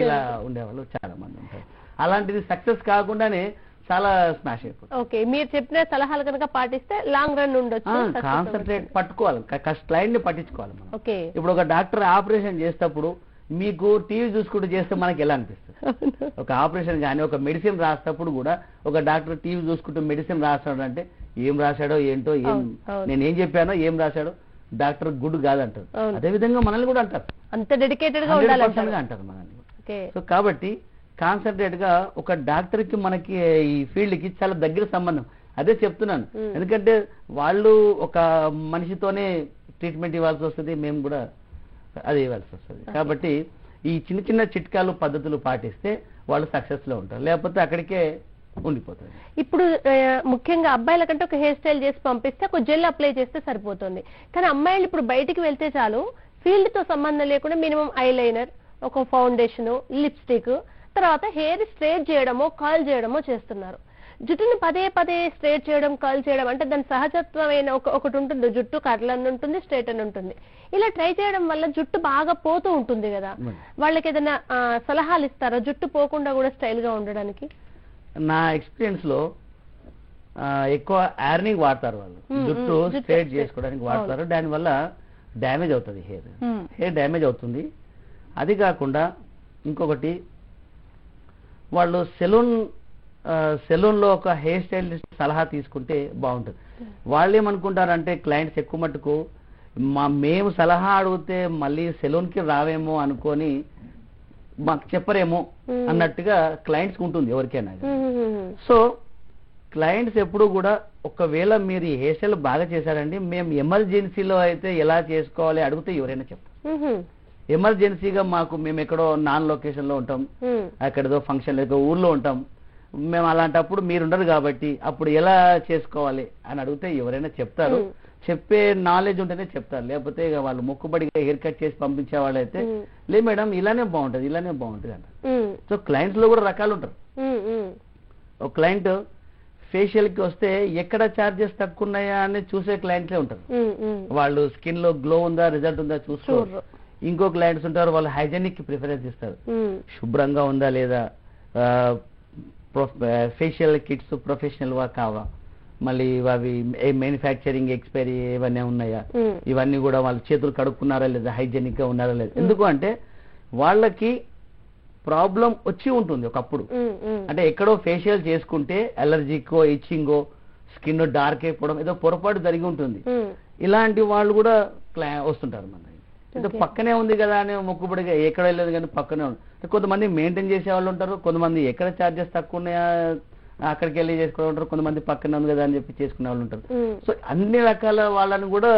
Speaker 2: ఇలా ఉండేవాళ్ళు చాలా మంది ఉంటారు. అలాంటిది సక్సెస్ కాకుండానే చాలా స్మాష్ అయిపోతుంది.
Speaker 1: ఓకే, మీరు చెప్పిన సలహాలు కనుక పాటిస్తే లాంగ్ రన్ ఉండొచ్చు.
Speaker 2: కాన్సన్ట్రేట్ పట్టుకోవాలి, క్లయింట్ ని పట్టించుకోవాలి మనం. ఇప్పుడు ఒక డాక్టర్ ఆపరేషన్ చేసేటప్పుడు మీకు టీవీ చూసుకుంటూ చేస్తే మనకి ఎలా అనిపిస్తుంది? ఒక ఆపరేషన్ కానీ ఒక మెడిసిన్ రాసేటప్పుడు కూడా ఒక డాక్టర్ టీవీ చూసుకుంటూ మెడిసిన్ రాస్తాడు అంటే ఏం రాశాడో ఏంటో, నేనేం చెప్పానో ఏం రాశాడో డాక్టర్ గుడ్ కాదంటారు. అదే విధంగా మనల్ని కూడా అంటారు,
Speaker 1: అంత డెడికేటెడ్ గా
Speaker 2: అంటారు మనల్ని. సో కాబట్టి కాన్సన్ట్రేట్ గా ఒక డాక్టర్ కి మనకి ఈ ఫీల్డ్ కి చాలా దగ్గర సంబంధం. అదే చెప్తున్నాను, ఎందుకంటే వాళ్ళు ఒక మనిషితోనే ట్రీట్మెంట్ ఇవ్వాల్సి వస్తుంది, మేము కూడా అది ఇవ్వాల్సి వస్తుంది. కాబట్టి ఈ చిన్న చిన్న చిట్కాలు పద్ధతులు పాటిస్తే వాళ్ళు సక్సెస్ లో ఉంటారు, లేకపోతే అక్కడికే ఉండిపోతుంది.
Speaker 1: ఇప్పుడు ముఖ్యంగా అబ్బాయిల కంటే ఒక హెయిర్ స్టైల్ చేసి పంపిస్తే ఒక జెల్ అప్లై చేస్తే సరిపోతుంది. కానీ అమ్మాయిలు ఇప్పుడు బయటికి వెళ్తే చాలు, ఫీల్డ్ తో సంబంధం లేకుండా మినిమం ఐ లైనర్, ఒక ఫౌండేషన్, లిప్స్టిక్, తర్వాత హెయిర్ స్ట్రైట్ చేయడమో కర్ల్ చేయడమో చేస్తున్నారు. జుట్టుని పదే పదే స్ట్రైట్ చేయడం, కర్ల్ చేయడం అంటే దాని సహజత్వమైన ఒకటి ఉంటుంది, జుట్టు కర్ల్ అని ఉంటుంది, స్ట్రైట్ అని ఉంటుంది. ఇలా ట్రై చేయడం వల్ల జుట్టు బాగా పోతూ ఉంటుంది కదా, వాళ్ళకి ఏదైనా సలహాలు ఇస్తారా జుట్టు పోకుండా కూడా స్టైల్ గా ఉండడానికి?
Speaker 2: నా ఎక్స్పీరియన్స్ లో ఎక్కువ యార్నింగ్ వాడతారు వాళ్ళు, జుట్టు స్ట్రైట్ చేసుకోవడానికి వాడతారు. దానివల్ల డ్యామేజ్ అవుతుంది, హెయిర్ డ్యామేజ్ అవుతుంది. అది కాకుండా ఇంకొకటి, వాళ్ళు సెలూన్ లో ఒక హెయిర్ స్టైలిస్ట్ సలహా తీసుకుంటే బాగుంటుంది. వాళ్ళు ఏమనుకుంటారంటే క్లయింట్స్ ఎక్కువ మటుకు మేము సలహా అడిగితే మళ్ళీ సెలూన్ కి రావేమో అనుకొని మాకు చెప్పరేమో అన్నట్టుగా క్లయింట్స్ ఉంటుంది ఎవరికైనా. సో క్లయింట్స్ ఎప్పుడు కూడా ఒకవేళ మీరు ఈ హెయిర్ స్టైల్ బాగా చేశారండి, మేము ఎమర్జెన్సీలో అయితే ఎలా చేసుకోవాలి అడిగితే ఎవరైనా చెప్తారు. ఎమర్జెన్సీగా మేము ఎక్కడో నాన్ లొకేషన్ లో ఉంటాం, అక్కడదో ఫంక్షన్ లేదో ఊర్లో ఉంటాం, మేము అలాంటప్పుడు మీరుండరు కాబట్టి అప్పుడు ఎలా చేసుకోవాలి అని అడిగితే ఎవరైనా చెప్తారు. చెప్పే నాలెడ్జ్ ఉంటేనే చెప్తారు, లేకపోతే ఇక వాళ్ళు మొక్కుబడిగా హెయిర్ కట్ చేసి పంపించే వాళ్ళైతే లే మేడం ఇలానే బాగుంటది ఇలానే బాగుంటది అంటారు. సో క్లయింట్స్ లో కూడా రకాలు ఉంటారు. ఒక క్లయింట్ ఫేషియల్ కి వస్తే ఎక్కడ ఛార్జెస్ తక్కువ ఉన్నాయా అని చూసే క్లయింట్లే ఉంటారు. వాళ్ళు స్కిన్ లో గ్లో ఉందా, రిజల్ట్ ఉందా చూసుకోరు. ఇంకో క్లయింట్స్ ఉంటారు, వాళ్ళు హైజెనిక్ కి ప్రిఫరెన్స్ ఇస్తారు, శుభ్రంగా ఉందా లేదా, ఫేషియల్ కిట్స్ ప్రొఫెషనల్ గా కావా, మళ్ళీ అవి మ్యానుఫ్యాక్చరింగ్ ఎక్స్పైరీ ఇవన్నీ ఉన్నాయా, ఇవన్నీ కూడా వాళ్ళు చేతులు కడుక్కున్నారా లేదా, హైజెనిక్ గా ఉన్నారా లేదా. ఎందుకు అంటే వాళ్ళకి ప్రాబ్లం వచ్చి ఉంటుంది ఒకప్పుడు, అంటే ఎక్కడో ఫేషియల్ చేసుకుంటే అలర్జీకో ఇచ్చింగో స్కిన్ డార్క్ అయిపోవడం ఏదో పొరపాటు జరిగి ఉంటుంది. ఇలాంటి వాళ్ళు కూడా వస్తుంటారు మన ఏదో పక్కనే ఉంది కదా అని మొక్కుబడిగా ఎక్కడ వెళ్ళలేదు కానీ పక్కనే ఉంది. కొంతమంది మెయింటైన్ చేసే వాళ్ళు ఉంటారు, కొంతమంది ఎక్కడ ఛార్జెస్ తక్కువ ఉన్నాయా అక్కడికి వెళ్ళి చేసుకోవడం ఉంటారు, కొంతమంది పక్కనే ఉంది కదా అని చెప్పి చేసుకునే వాళ్ళు ఉంటారు. సో అన్ని రకాల వాళ్ళని కూడా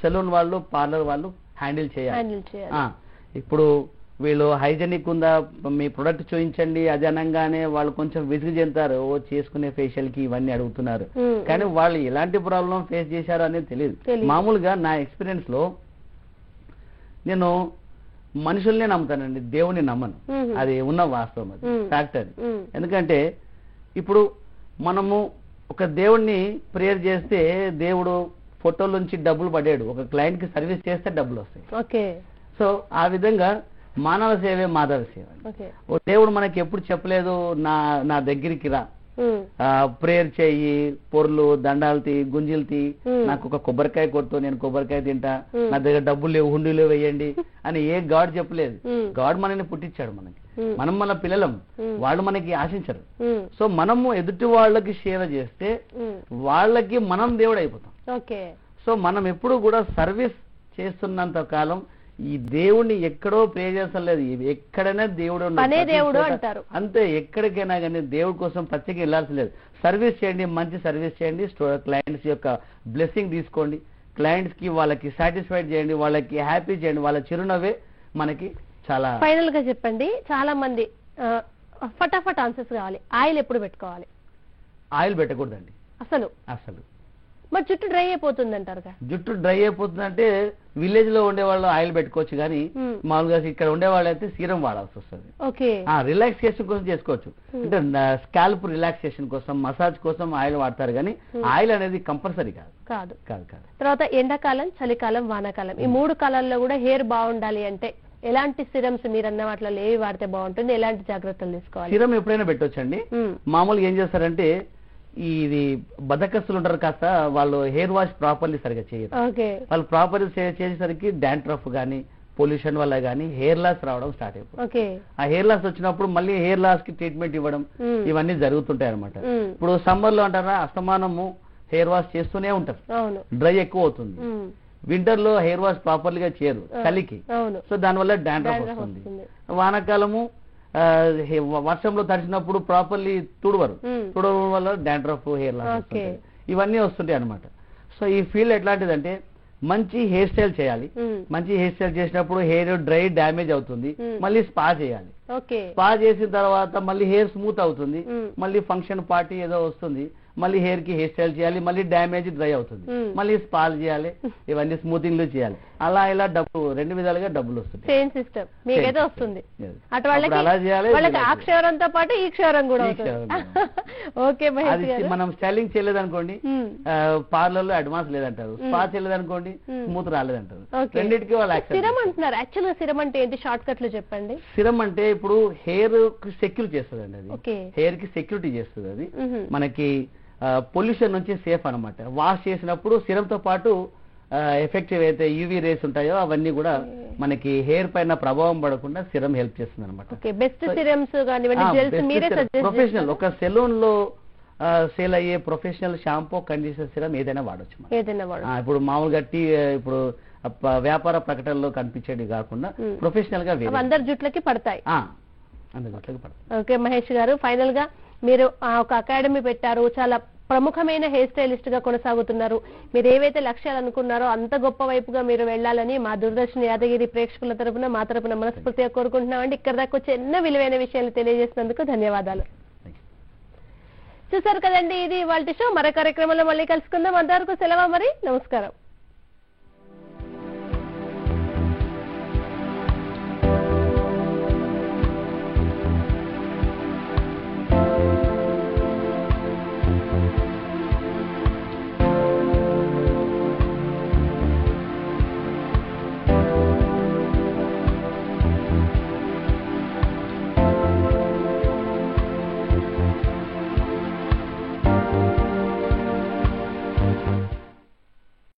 Speaker 2: సెలూన్ వాళ్ళు, పార్లర్ వాళ్ళు హ్యాండిల్ చేయాలి. ఇప్పుడు వీళ్ళు హైజెనిక్ ఉందా, మీ ప్రొడక్ట్ చూపించండి అది అనగానే వాళ్ళు కొంచెం విసుగు చెందుతారు, చేసుకునే ఫేషియల్ కి ఇవన్నీ అడుగుతున్నారు. కానీ వాళ్ళు ఎలాంటి ప్రాబ్లం ఫేస్ చేశారో అనేది తెలియదు. మామూలుగా నా ఎక్స్పీరియన్స్ లో నేను మనుషుల్నే నమ్ముతానండి, దేవుని నమ్మను. అది ఉన్న వాస్తవం, అది ఫ్యాక్ట్ అది. ఎందుకంటే ఇప్పుడు మనము ఒక దేవుణ్ణి ప్రేయర్ చేస్తే దేవుడు ఫోటోల నుంచి డబ్బులు పడాడు, ఒక క్లయింట్ కి సర్వీస్ చేస్తే డబ్బులు వస్తాయి. సో ఆ విధంగా మానవ సేవే మాధవ సేవ. ఓ దేవుడు మనకి ఎప్పుడు చెప్పలేదు నా దగ్గరికి రా, ప్రేయర్ చెయ్యి, పొర్లు దండాలు తీ, గుంజీలు తీ, నాకు ఒక కొబ్బరికాయ కొట్టు నేను కొబ్బరికాయ తింటా, నా దగ్గర డబ్బులు లేవు హుండీలో వేయండి అని ఏ గాడ్ చెప్పలేదు. గాడ్ మనల్ని పుట్టించాడు, మనకి మనం మన పిల్లలం, వాళ్ళు మనకి ఆశించరు. సో మనము ఎదుటి వాళ్ళకి సేవ చేస్తే వాళ్ళకి మనం దేవుడు అయిపోతాం. సో మనం ఎప్పుడు కూడా సర్వీస్ చేస్తున్నంత కాలం ఈ దేవుణ్ణి ఎక్కడో ప్రే చేస్తాం లేదు, ఎక్కడైనా దేవుడు
Speaker 1: అంటారు
Speaker 2: అంతే. ఎక్కడికైనా కానీ దేవుడి కోసం ప్రత్యేక వెళ్ళాల్సి లేదు. సర్వీస్ చేయండి, మంచి సర్వీస్ చేయండి, క్లయింట్స్ యొక్క బ్లెస్సింగ్ తీసుకోండి, క్లయింట్స్ కి వాళ్ళకి సాటిస్ఫైడ్ చేయండి, వాళ్ళకి హ్యాపీ చేయండి, వాళ్ళ చిరునవ్వే మనకి చాలా.
Speaker 1: ఫైనల్ గా చెప్పండి, చాలా మంది ఫటాఫట్ ఆన్సర్స్ కావాలి. ఆయిల్ ఎప్పుడు పెట్టుకోవాలి?
Speaker 2: ఆయిల్ పెట్టకూడదండి
Speaker 1: అసలు. మరి జుట్టు డ్రై అయిపోతుంది అంటారుగా?
Speaker 2: జుట్టు డ్రై అయిపోతుందంటే విలేజ్ లో ఉండే వాళ్ళు ఆయిల్ పెట్టుకోవచ్చు, కానీ మామూలుగా ఇక్కడ ఉండే వాళ్ళు అయితే సీరం వాడాల్సి వస్తుంది.
Speaker 1: ఓకే,
Speaker 2: రిలాక్సేషన్ కోసం చేసుకోవచ్చు, అంటే స్కాల్ప్ రిలాక్సేషన్ కోసం, మసాజ్ కోసం ఆయిల్ వాడతారు, కానీ ఆయిల్ అనేది కంపల్సరీ కాదు.
Speaker 1: కాదు
Speaker 2: కాదు కాదు.
Speaker 1: తర్వాత ఎండాకాలం, చలికాలం, వానాకాలం ఈ 3 కాలాల్లో కూడా హెయిర్ బాగుండాలి అంటే ఎలాంటి సిరమ్స్ మీరు అన్న వాటిలో ఏవి వాడితే బాగుంటుంది, ఎలాంటి జాగ్రత్తలు తీసుకోవాలి?
Speaker 2: సిరం ఎప్పుడైనా పెట్టొచ్చండి. మామూలుగా ఏం చేస్తారంటే ఇది బద్దకస్తులు ఉంటారు, కాస్త వాళ్ళు హెయిర్ వాష్ ప్రాపర్లీ సరిగా చేయరు. వాళ్ళు ప్రాపర్లీ చేసేసరికి డాండ్రఫ్ గానీ పొల్యూషన్ వల్ల గానీ హెయిర్ లాస్ రావడం స్టార్ట్ అయిపోతుంది. ఆ హెయిర్ లాస్ వచ్చినప్పుడు మళ్ళీ హెయిర్ లాస్ కి ట్రీట్మెంట్ ఇవ్వడం ఇవన్నీ జరుగుతుంటాయి అనమాట. ఇప్పుడు సమ్మర్ లో అంటారా అస్తమానము హెయిర్ వాష్ చేస్తూనే ఉంటారు, డ్రై ఎక్కువ అవుతుంది. వింటర్ లో హెయిర్ వాష్ ప్రాపర్లీగా చేయరు చలికి, సో దానివల్ల డాండ్రఫ్ వస్తుంది. వానాకాలము వర్షంలో తడిచినప్పుడు ప్రాపర్లీ తుడవడం వల్ల డాండ్రఫ్, హెయిర్ లాస్ వస్తుంది, ఇవన్నీ వస్తుంటాయి అనమాట. సో ఈ ఫీల్డ్ ఎట్లాంటిదంటే మంచి హెయిర్ స్టైల్ చేయాలి. మంచి హెయిర్ స్టైల్ చేసినప్పుడు హెయిర్ డ్రై డ్యామేజ్ అవుతుంది, మళ్ళీ స్పా చేయాలి. స్పా చేసిన తర్వాత మళ్ళీ హెయిర్ స్మూత్ అవుతుంది, మళ్ళీ ఫంక్షన్ పార్టీ ఏదో వస్తుంది, మళ్ళీ హెయిర్ కి హెయిర్ స్టైల్ చేయాలి, మళ్ళీ డ్యామేజ్ డ్రై అవుతుంది, మళ్ళీ స్పాల్ చేయాలి, ఇవన్నీ స్మూతింగ్లు చేయాలి. అలా ఇలా డబ్బు 2 విధాలుగా డబ్బులు వస్తుంది.
Speaker 1: సేమ్ సిస్టమ్ మీకైతే వస్తుంది. అటు వాళ్ళకి
Speaker 2: అలా చేయాలి,
Speaker 1: ఆ క్షవరంతో పాటు ఈ క్షవరం కూడా ఓకే.
Speaker 2: మనం స్టైలింగ్ చేయలేదనుకోండి పార్లర్ లో అడ్వాన్స్ లేదంటారు, స్పా చేయలేదనుకోండి స్మూత్ రాలేదంటారు. రెండింటికి వాళ్ళు
Speaker 1: సిరం అంటున్నారు. యాక్చువల్ గా సిరం అంటే ఏంటి, షార్ట్ కట్ లో చెప్పండి.
Speaker 2: సిరం అంటే ఇప్పుడు హెయిర్ కి సెక్యూర్ చేస్తుంది అండి, అది హెయిర్ కి సెక్యూరిటీ చేస్తుంది. అది మనకి పొల్యూషన్ నుంచి సేఫ్ అనమాట. వాష్ చేసినప్పుడు సిరంతో పాటు ఎఫెక్టివ్ అయితే యూవీ రేస్ ఉంటాయో అవన్నీ కూడా మనకి హెయిర్ పైన ప్రభావం పడకుండా సిరం హెల్ప్ చేస్తుంది అనమాట. ప్రొఫెషనల్ ఒక సెలూన్ లో సేల్ అయ్యే ప్రొఫెషనల్ షాంపూ, కండిషనర్, సిరం ఏదైనా వాడచ్చు. ఇప్పుడు మామూలుగా ఇప్పుడు వ్యాపార ప్రకటనలో కనిపించేది కాకుండా ప్రొఫెషనల్ గా
Speaker 1: అందరి జుట్లకి పడతాయి.
Speaker 2: అందరి జుట్లకి పడతాయి.
Speaker 1: ఓకే మహేష్ గారు, ఫైనల్ గా మీరు ఒక అకాడమీ పెట్టారు, చాలా ప్రముఖమైన హెయిర్ స్టైలిస్ట్ గా కొనసాగుతున్నారు. మీరు ఏవైతే లక్ష్యాలు అనుకున్నారో అంత గొప్ప వైపుగా మీరు వెళ్లాలని మా దూరదర్శన్ యాదగిరి ప్రేక్షకుల తరపున, మా తరపున మనస్ఫూర్తిగా కోరుకుంటున్నామండి. ఇక్కడ దాకా వచ్చి ఎన్నో విలువైన విషయాలు తెలియజేసినందుకు ధన్యవాదాలు. చూసారు కదండి, ఇది ఇవాల్టి షో. మరో కార్యక్రమంలో మళ్ళీ కలుసుకుందాం. అంతవరకు సెలవు మరి, నమస్కారం.